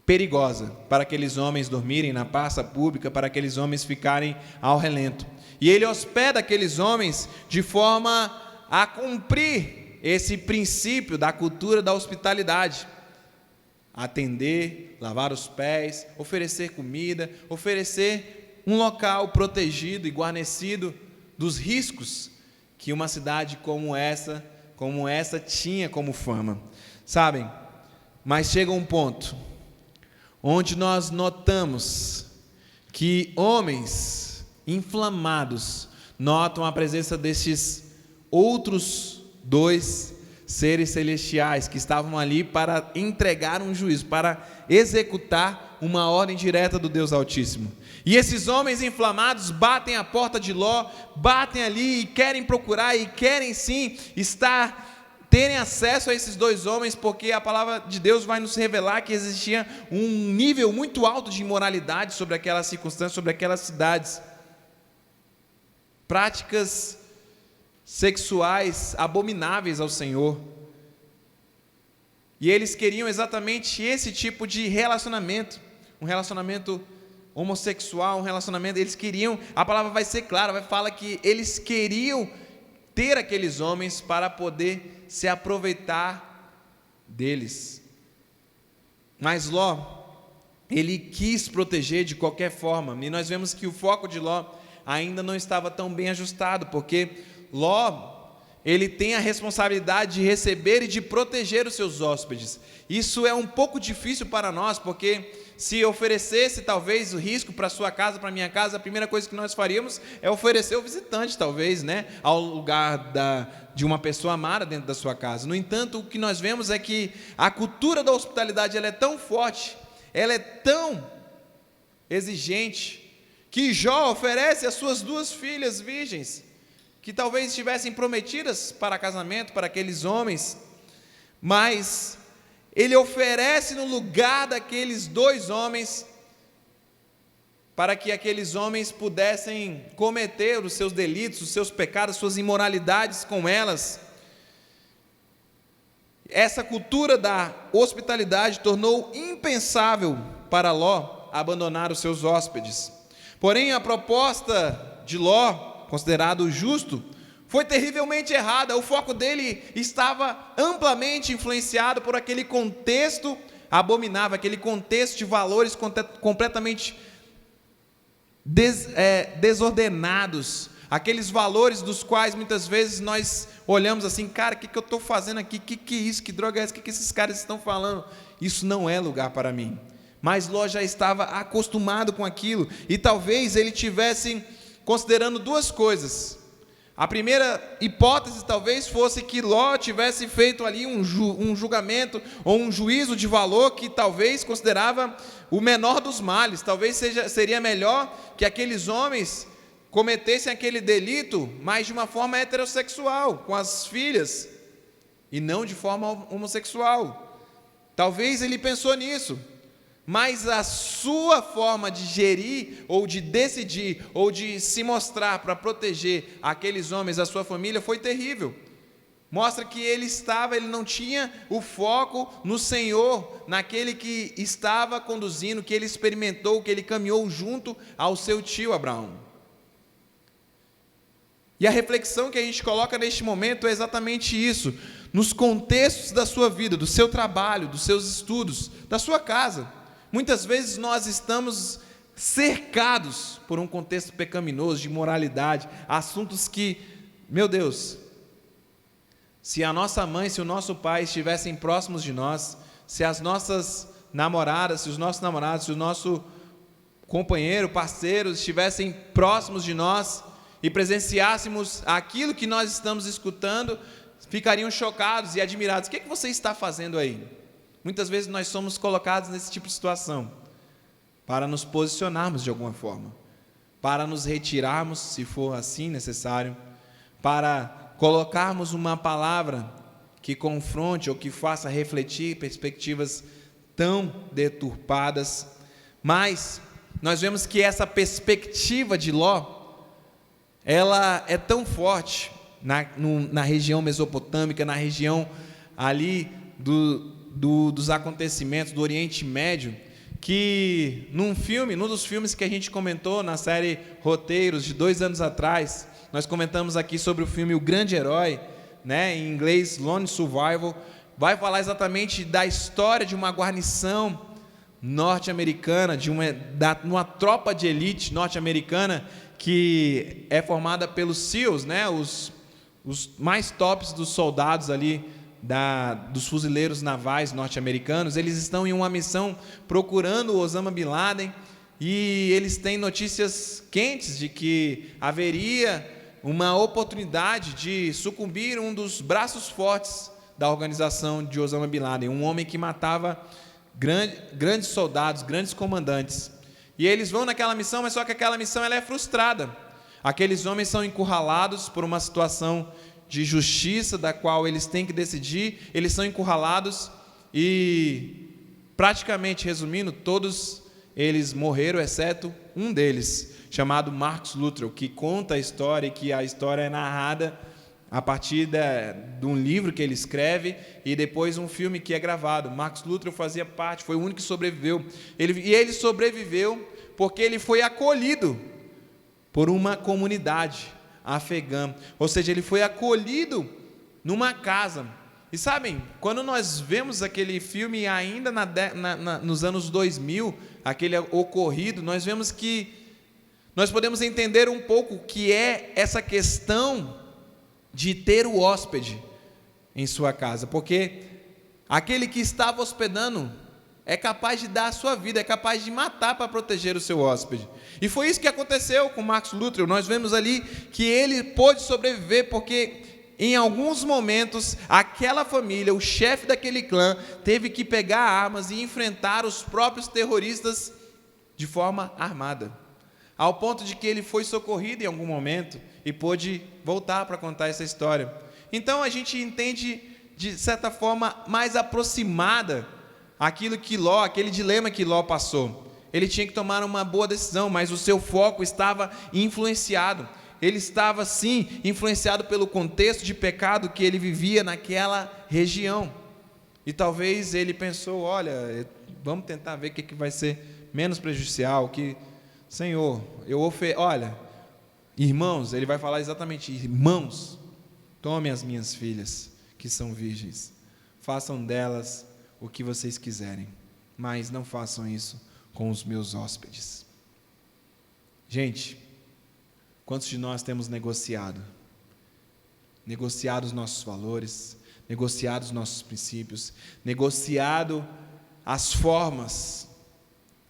perigosa para aqueles homens dormirem na praça pública, para aqueles homens ficarem ao relento. E ele hospeda aqueles homens de forma a cumprir esse princípio da cultura da hospitalidade. Atender, lavar os pés, oferecer comida, oferecer um local protegido e guarnecido dos riscos que uma cidade como essa tinha como fama. Sabem, mas chega um ponto onde nós notamos que homens inflamados notam a presença destes outros 2 seres celestiais que estavam ali para entregar um juízo, para executar uma ordem direta do Deus Altíssimo. E esses homens inflamados batem a porta de Ló, batem ali e querem procurar e querem sim terem acesso a esses 2 homens, porque a palavra de Deus vai nos revelar que existia um nível muito alto de imoralidade sobre aquelas circunstâncias, sobre aquelas cidades. Práticas sexuais abomináveis ao Senhor. E eles queriam exatamente esse tipo de relacionamento, um relacionamento homossexual, um relacionamento, eles queriam, a palavra vai ser clara, vai falar que eles queriam ter aqueles homens para poder se aproveitar deles. Mas Ló, ele quis proteger de qualquer forma, e nós vemos que o foco de Ló ainda não estava tão bem ajustado, porque Ló, ele tem a responsabilidade de receber e de proteger os seus hóspedes. Isso é um pouco difícil para nós, porque se oferecesse talvez o risco para a sua casa, para a minha casa, a primeira coisa que nós faríamos é oferecer o visitante, talvez, ao lugar de uma pessoa amada dentro da sua casa. No entanto, o que nós vemos é que a cultura da hospitalidade ela é tão forte, ela é tão exigente, que Jó oferece as suas 2 filhas virgens, que talvez estivessem prometidas para casamento, para aqueles homens, mas ele oferece no lugar daqueles 2 homens, para que aqueles homens pudessem cometer os seus delitos, os seus pecados, suas imoralidades com elas. Essa cultura da hospitalidade tornou impensável para Ló abandonar os seus hóspedes. Porém, a proposta de Ló, considerado justo, foi terrivelmente errada. O foco dele estava amplamente influenciado por aquele contexto abominável, aquele contexto de valores completamente desordenados, aqueles valores dos quais muitas vezes nós olhamos assim, cara, o que eu estou fazendo aqui? Que é isso? Que droga é essa? O que esses caras estão falando? Isso não é lugar para mim. Mas Ló já estava acostumado com aquilo, e talvez ele tivesse considerando 2 coisas. A primeira hipótese talvez fosse que Ló tivesse feito ali um julgamento ou um juízo de valor que talvez considerava o menor dos males. Talvez seria melhor que aqueles homens cometessem aquele delito, mas de uma forma heterossexual, com as filhas, e não de forma homossexual. Talvez ele pensou nisso. Mas a sua forma de gerir, ou de decidir, ou de se mostrar para proteger aqueles homens, a sua família, foi terrível. Mostra que ele não tinha o foco no Senhor, naquele que estava conduzindo, que ele experimentou, que ele caminhou junto ao seu tio Abraão. E a reflexão que a gente coloca neste momento é exatamente isso. Nos contextos da sua vida, do seu trabalho, dos seus estudos, da sua casa. Muitas vezes nós estamos cercados por um contexto pecaminoso, de imoralidade, assuntos que, meu Deus, se a nossa mãe, se o nosso pai estivessem próximos de nós, se as nossas namoradas, se os nossos namorados, se o nosso companheiro, parceiro estivessem próximos de nós e presenciássemos aquilo que nós estamos escutando, ficariam chocados e admirados. O que você está fazendo aí? Muitas vezes nós somos colocados nesse tipo de situação, para nos posicionarmos de alguma forma, para nos retirarmos, se for assim necessário, para colocarmos uma palavra que confronte ou que faça refletir perspectivas tão deturpadas. Mas nós vemos que essa perspectiva de Ló, ela é tão forte na região mesopotâmica, na região ali dos acontecimentos do Oriente Médio, que num dos filmes que a gente comentou na série Roteiros de 2 anos atrás, nós comentamos aqui sobre o filme O Grande Herói, né, em inglês Lone Survival, vai falar exatamente da história de uma guarnição norte-americana, de uma tropa de elite norte-americana que é formada pelos SEALs, né, os mais tops dos soldados ali, dos fuzileiros navais norte-americanos. Eles estão em uma missão procurando o Osama Bin Laden, e eles têm notícias quentes de que haveria uma oportunidade de sucumbir um dos braços fortes da organização de Osama Bin Laden, um homem que matava grandes soldados, grandes comandantes. E eles vão naquela missão, mas só que aquela missão ela é frustrada. Aqueles homens são encurralados por uma situação de justiça, da qual eles têm que decidir. Eles são encurralados e, praticamente resumindo, todos eles morreram, exceto um deles, chamado Marcus Luttrell, que conta a história, e que a história é narrada a partir de um livro que ele escreve, e depois um filme que é gravado. Marcus Luttrell fazia parte, foi o único que sobreviveu. Ele sobreviveu porque ele foi acolhido por uma comunidade afegã, ou seja, ele foi acolhido numa casa. E sabem, quando nós vemos aquele filme ainda nos anos 2000, aquele ocorrido, nós vemos que nós podemos entender um pouco o que é essa questão de ter o hóspede em sua casa, porque aquele que estava hospedando é capaz de dar a sua vida, é capaz de matar para proteger o seu hóspede. E foi isso que aconteceu com Marcus Luttrell. Nós vemos ali que ele pôde sobreviver porque em alguns momentos aquela família, o chefe daquele clã, teve que pegar armas e enfrentar os próprios terroristas de forma armada, ao ponto de que ele foi socorrido em algum momento e pôde voltar para contar essa história. Então a gente entende de certa forma mais aproximada aquele dilema que Ló passou. Ele tinha que tomar uma boa decisão, mas o seu foco estava influenciado. Ele estava, sim, influenciado pelo contexto de pecado que ele vivia naquela região. E talvez ele pensou, olha, vamos tentar ver o que vai ser menos prejudicial, Senhor, olha, irmãos, ele vai falar exatamente, irmãos, tomem as minhas filhas, que são virgens, façam delas o que vocês quiserem, mas não façam isso com os meus hóspedes. Gente, quantos de nós temos negociado os nossos valores, negociado os nossos princípios, negociado as formas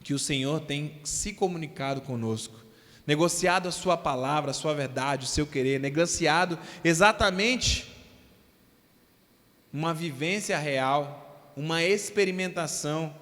que o Senhor tem se comunicado conosco, negociado a sua palavra, a sua verdade, o seu querer, negociado exatamente uma vivência real, uma experimentação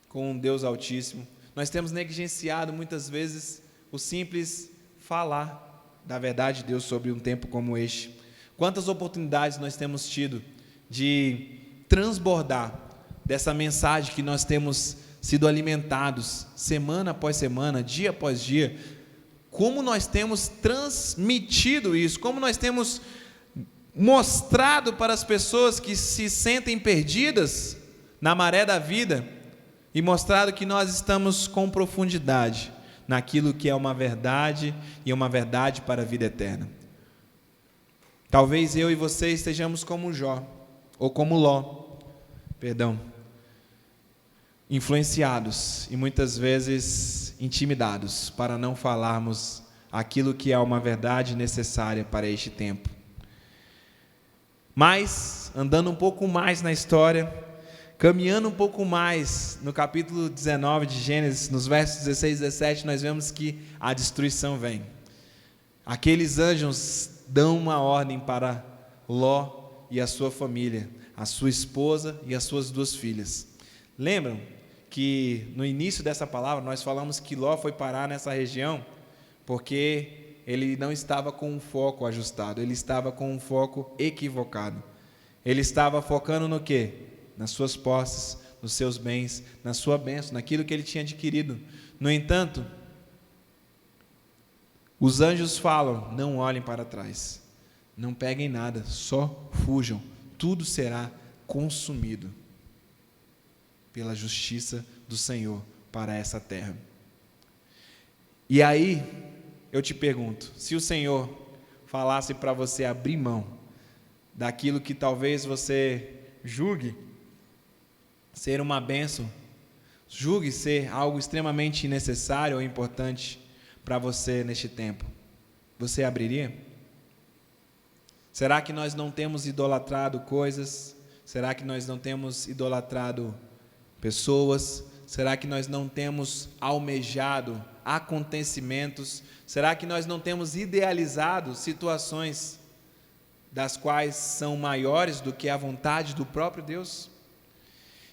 com um Deus Altíssimo. Nós temos negligenciado muitas vezes o simples falar da verdade de Deus sobre um tempo como este. Quantas oportunidades nós temos tido de transbordar dessa mensagem que nós temos sido alimentados semana após semana, dia após dia. Como nós temos transmitido isso, como nós temos mostrado para as pessoas que se sentem perdidas na maré da vida e mostrado que nós estamos com profundidade naquilo que é uma verdade e uma verdade para a vida eterna. Talvez eu e você estejamos como Jó, ou como Ló, influenciados e muitas vezes intimidados para não falarmos aquilo que é uma verdade necessária para este tempo. Mas, andando um pouco mais na história, caminhando um pouco mais no capítulo 19 de Gênesis, nos versos 16 e 17, nós vemos que a destruição vem. Aqueles anjos dão uma ordem para Ló e a sua família, a sua esposa e as suas 2 filhas. Lembram que no início dessa palavra nós falamos que Ló foi parar nessa região porque ele não estava com um foco ajustado, ele estava com um foco equivocado. Ele estava focando no quê? Nas suas posses, nos seus bens, na sua bênção, naquilo que ele tinha adquirido. No entanto, os anjos falam: não olhem para trás, não peguem nada, só fujam, tudo será consumido pela justiça do Senhor para essa terra. E aí, eu te pergunto, se o Senhor falasse para você abrir mão daquilo que talvez você julgue ser uma bênção, julgue ser algo extremamente necessário ou importante para você neste tempo, você abriria? Será que nós não temos idolatrado coisas? Será que nós não temos idolatrado pessoas? Será que nós não temos almejado acontecimentos? Será que nós não temos idealizado situações das quais são maiores do que a vontade do próprio Deus?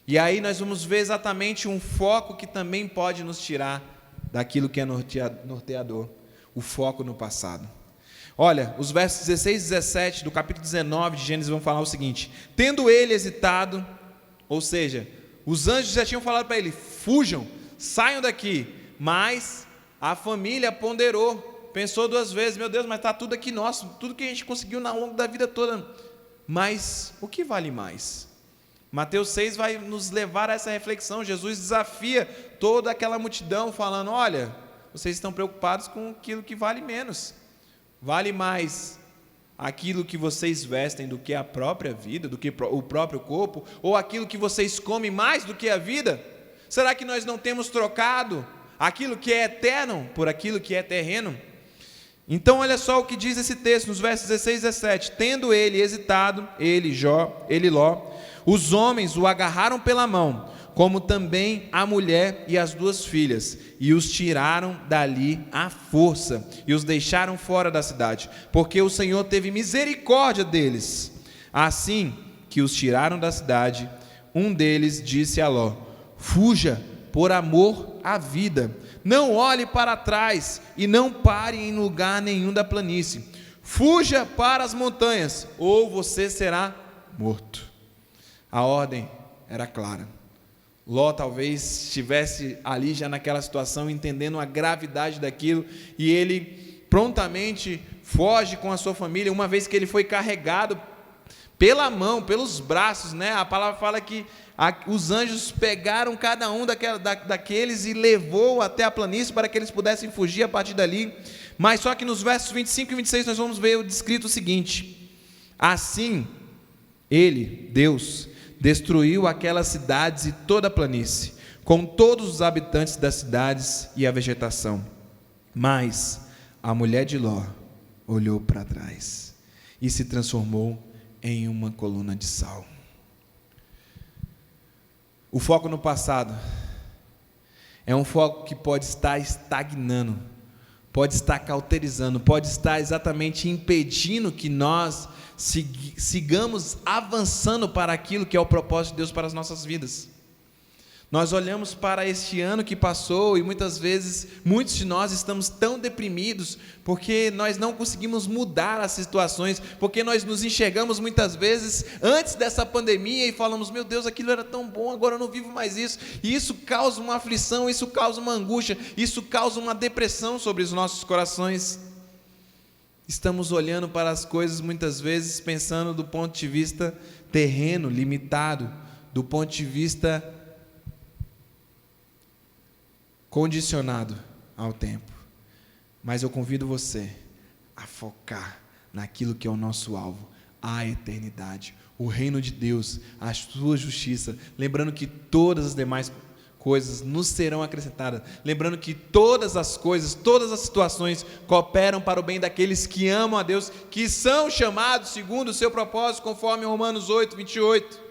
E aí nós vamos ver exatamente um foco que também pode nos tirar daquilo que é norteador, o foco no passado. Olha, os versos 16 e 17 do capítulo 19 de Gênesis vão falar o seguinte: tendo ele hesitado, ou seja, os anjos já tinham falado para ele: fujam, saiam daqui, mas a família ponderou, pensou 2 vezes: meu Deus, mas está tudo aqui nosso, tudo que a gente conseguiu ao longo da vida toda, mas o que vale mais? Mateus 6 vai nos levar a essa reflexão. Jesus desafia toda aquela multidão falando: olha, vocês estão preocupados com aquilo que vale menos, vale mais aquilo que vocês vestem do que a própria vida, do que o próprio corpo, ou aquilo que vocês comem mais do que a vida? Será que nós não temos trocado aquilo que é eterno por aquilo que é terreno? Então olha só o que diz esse texto nos versos 16 e 17: tendo ele hesitado, ele Ló, os homens o agarraram pela mão, como também a mulher e as 2 filhas, e os tiraram dali à força, e os deixaram fora da cidade, porque o Senhor teve misericórdia deles. Assim que os tiraram da cidade, um deles disse a Ló: fuja por amor à vida, não olhe para trás e não pare em lugar nenhum da planície, fuja para as montanhas, ou você será morto. A ordem era clara. Ló talvez estivesse ali já naquela situação, entendendo a gravidade daquilo, e ele prontamente foge com a sua família, uma vez que ele foi carregado pela mão, pelos braços, né? A palavra fala que os anjos pegaram cada um daqueles e levou até a planície para que eles pudessem fugir a partir dali. Mas só que nos versos 25 e 26 nós vamos ver descrito o seguinte: assim ele, Deus, destruiu aquelas cidades e toda a planície, com todos os habitantes das cidades e a vegetação. Mas a mulher de Ló olhou para trás e se transformou em uma coluna de sal. O foco no passado É um foco que pode estar estagnando, pode estar cauterizando, pode estar exatamente impedindo que nós sigamos avançando para aquilo que é o propósito de Deus para as nossas vidas. Nós olhamos para este ano que passou e muitas vezes, muitos de nós estamos tão deprimidos porque nós não conseguimos mudar as situações, porque nós nos enxergamos muitas vezes antes dessa pandemia e falamos, meu Deus, aquilo era tão bom, agora eu não vivo mais isso, e isso causa uma aflição, isso causa uma angústia, isso causa uma depressão sobre os nossos corações. Estamos olhando para as coisas muitas vezes pensando do ponto de vista terreno, limitado, do ponto de vista condicionado ao tempo. Mas eu convido você a focar naquilo que é o nosso alvo, a eternidade, o reino de Deus, a sua justiça, lembrando que todas as demais coisas nos serão acrescentadas, lembrando que todas as coisas, todas as situações cooperam para o bem daqueles que amam a Deus, que são chamados segundo o seu propósito, conforme Romanos 8, 28.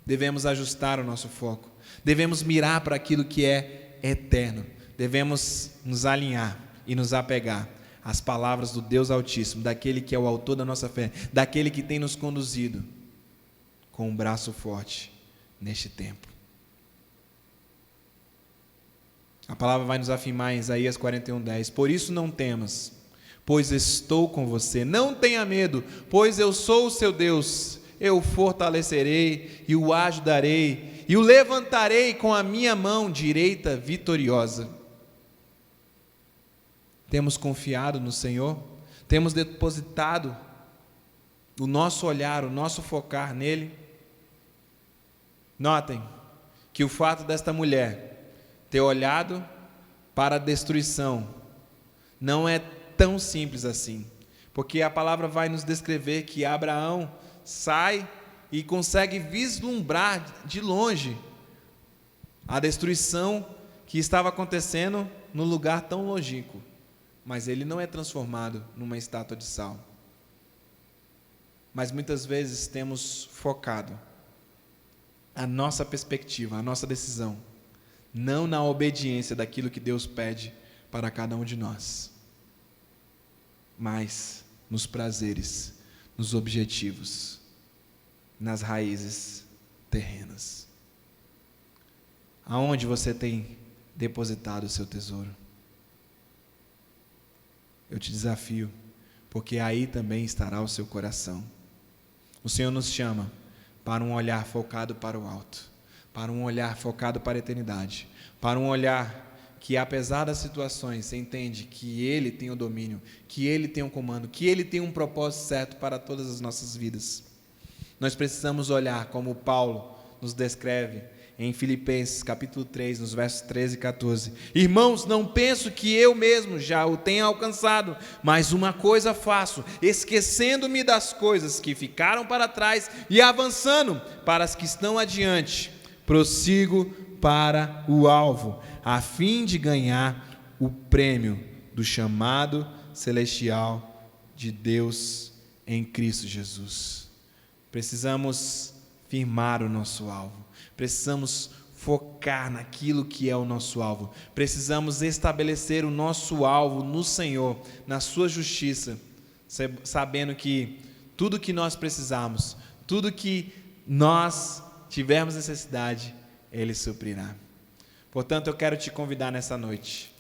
Devemos ajustar o nosso foco, devemos mirar para aquilo que é eterno, devemos nos alinhar e nos apegar às palavras do Deus Altíssimo, daquele que é o autor da nossa fé, daquele que tem nos conduzido com um braço forte neste tempo. A palavra vai nos afirmar em Isaías 41:10, por isso não temas, pois estou com você, não tenha medo, pois eu sou o seu Deus, eu o fortalecerei e o ajudarei, e o levantarei com a minha mão direita vitoriosa. Temos confiado no Senhor, temos depositado o nosso olhar, o nosso focar nele. Notem que o fato desta mulher ter olhado para a destruição não é tão simples assim, porque a palavra vai nos descrever que Abraão sai e consegue vislumbrar de longe a destruição que estava acontecendo no lugar tão longínquo, mas ele não é transformado numa estátua de sal. Mas muitas vezes temos focado a nossa perspectiva, a nossa decisão, não na obediência daquilo que Deus pede para cada um de nós, mas nos prazeres, nos objetivos, nas raízes terrenas. Aonde você tem depositado o seu tesouro? Eu te desafio, porque aí também estará o seu coração. O Senhor nos chama para um olhar focado para o alto, para um olhar focado para a eternidade, para um olhar que, apesar das situações, você entende que Ele tem o domínio, que Ele tem o comando, que Ele tem um propósito certo para todas as nossas vidas. Nós precisamos olhar como Paulo nos descreve em Filipenses capítulo 3, nos versos 13 e 14. Irmãos, não penso que eu mesmo já o tenha alcançado, mas uma coisa faço, esquecendo-me das coisas que ficaram para trás e avançando para as que estão adiante, prossigo para o alvo, a fim de ganhar o prêmio do chamado celestial de Deus em Cristo Jesus. Precisamos firmar o nosso alvo, precisamos focar naquilo que é o nosso alvo, precisamos estabelecer o nosso alvo no Senhor, na sua justiça, sabendo que tudo que nós precisamos, tudo que nós tivermos necessidade, Ele suprirá. Portanto, eu quero te convidar nessa noite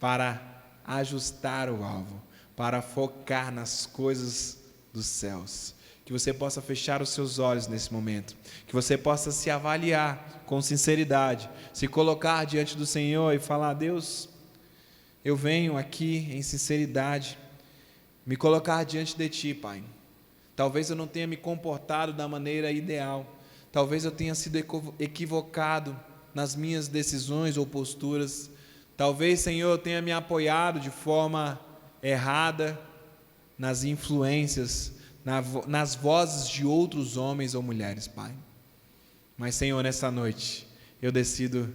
para ajustar o alvo, para focar nas coisas dos céus. Que você possa fechar os seus olhos nesse momento, que você possa se avaliar com sinceridade, se colocar diante do Senhor e falar: Deus, eu venho aqui em sinceridade, me colocar diante de Ti, Pai. Talvez eu não tenha me comportado da maneira ideal, talvez eu tenha sido equivocado nas minhas decisões ou posturas, talvez, Senhor, eu tenha me apoiado de forma errada nas influências, nas vozes de outros homens ou mulheres, Pai. Mas, Senhor, nessa noite, eu decido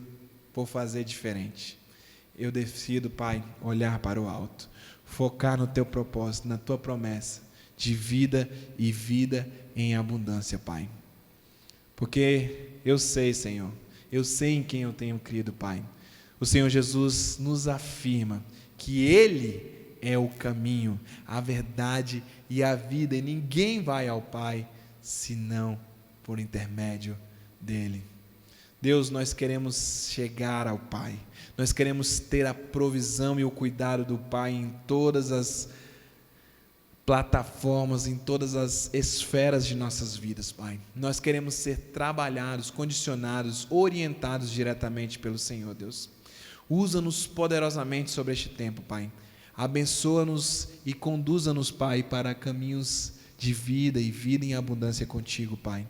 por fazer diferente. Eu decido, Pai, olhar para o alto, focar no Teu propósito, na Tua promessa de vida e vida em abundância, Pai. Porque eu sei, Senhor, eu sei em quem eu tenho crido, Pai. O Senhor Jesus nos afirma que Ele é o caminho, a verdade e a vida, e ninguém vai ao Pai senão por intermédio dEle. Deus, nós queremos chegar ao Pai, nós queremos ter a provisão e o cuidado do Pai em todas as plataformas, em todas as esferas de nossas vidas, Pai. Nós queremos ser trabalhados, condicionados, orientados diretamente pelo Senhor, Deus. Usa-nos poderosamente sobre este tempo, Pai. Abençoa-nos e conduza-nos, Pai, para caminhos de vida e vida em abundância contigo, Pai.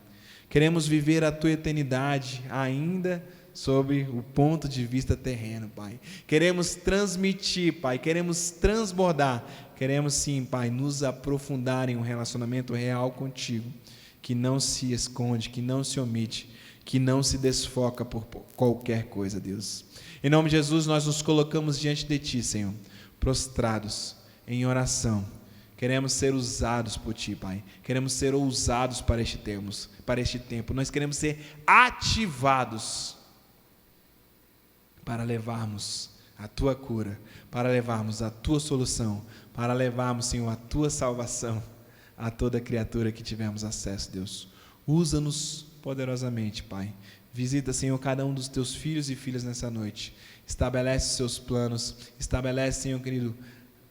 Queremos viver a Tua eternidade ainda sob o ponto de vista terreno, Pai. Queremos transmitir, Pai, queremos transbordar, queremos sim, Pai, nos aprofundar em um relacionamento real contigo, que não se esconde, que não se omite, que não se desfoca por qualquer coisa, Deus. Em nome de Jesus, nós nos colocamos diante de Ti, Senhor, prostrados em oração. Queremos ser usados por Ti, Pai. Queremos ser ousados para este tempo. Nós queremos ser ativados para levarmos a Tua cura, para levarmos a Tua solução, para levarmos, Senhor, a Tua salvação a toda criatura que tivermos acesso, Deus. Usa-nos poderosamente, Pai. Visita, Senhor, cada um dos Teus filhos e filhas nessa noite. Estabelece os seus planos, estabelece, Senhor querido,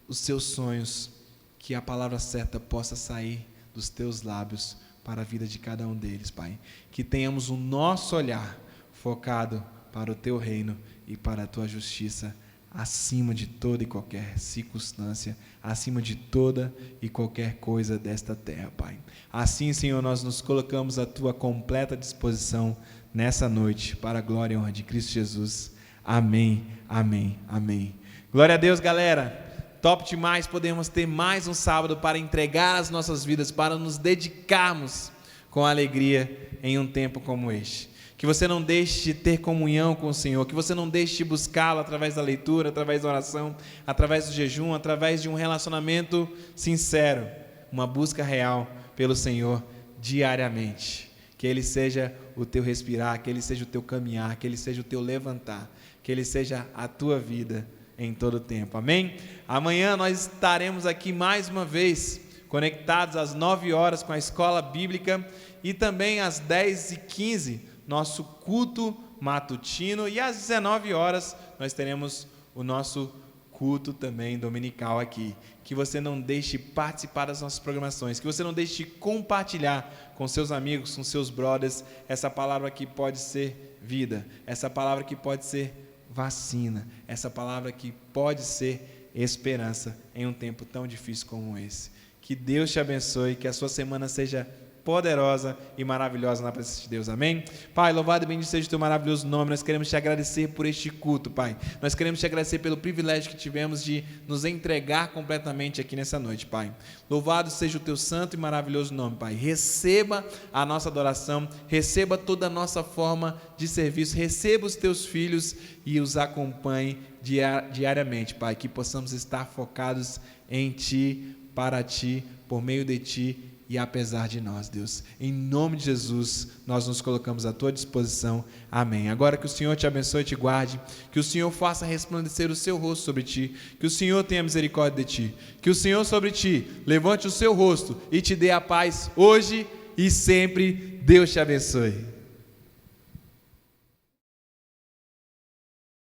os seus sonhos, que a palavra certa possa sair dos Teus lábios para a vida de cada um deles, Pai. Que tenhamos o nosso olhar focado para o Teu reino e para a Tua justiça, acima de toda e qualquer circunstância, acima de toda e qualquer coisa desta terra, Pai. Assim, Senhor, nós nos colocamos à Tua completa disposição nessa noite, para a glória e honra de Cristo Jesus. Amém, amém, amém. Glória a Deus, galera. Top demais, podemos ter mais um sábado para entregar as nossas vidas, para nos dedicarmos com alegria em um tempo como este. Que você não deixe de ter comunhão com o Senhor, que você não deixe de buscá-lo através da leitura, através da oração, através do jejum, através de um relacionamento sincero, uma busca real pelo Senhor diariamente. Que Ele seja o teu respirar, que Ele seja o teu caminhar, que Ele seja o teu levantar, que Ele seja a tua vida em todo o tempo, amém? Amanhã nós estaremos aqui mais uma vez, conectados às 9 horas com a Escola Bíblica e também às 10h15, nosso culto matutino, e às 19 horas nós teremos o nosso culto também dominical aqui. Que você não deixe de participar das nossas programações, que você não deixe de compartilhar com seus amigos, com seus brothers, essa palavra que pode ser vida, essa palavra que pode ser vacina, essa palavra que pode ser esperança em um tempo tão difícil como esse. Que Deus te abençoe, que a sua semana seja poderosa e maravilhosa na presença de Deus, amém? Pai, louvado e bendito seja o teu maravilhoso nome. Nós queremos te agradecer por este culto, Pai. Nós queremos te agradecer pelo privilégio que tivemos de nos entregar completamente aqui nessa noite, Pai. Louvado seja o teu santo e maravilhoso nome, Pai. Receba a nossa adoração, receba toda a nossa forma de serviço, receba os teus filhos e os acompanhe diariamente, Pai, que possamos estar focados em Ti, para Ti, por meio de Ti e apesar de nós, Deus. Em nome de Jesus, nós nos colocamos à Tua disposição. Amém. Agora que o Senhor te abençoe e te guarde, que o Senhor faça resplandecer o seu rosto sobre ti, que o Senhor tenha misericórdia de ti, que o Senhor sobre ti levante o seu rosto e te dê a paz hoje e sempre. Deus te abençoe.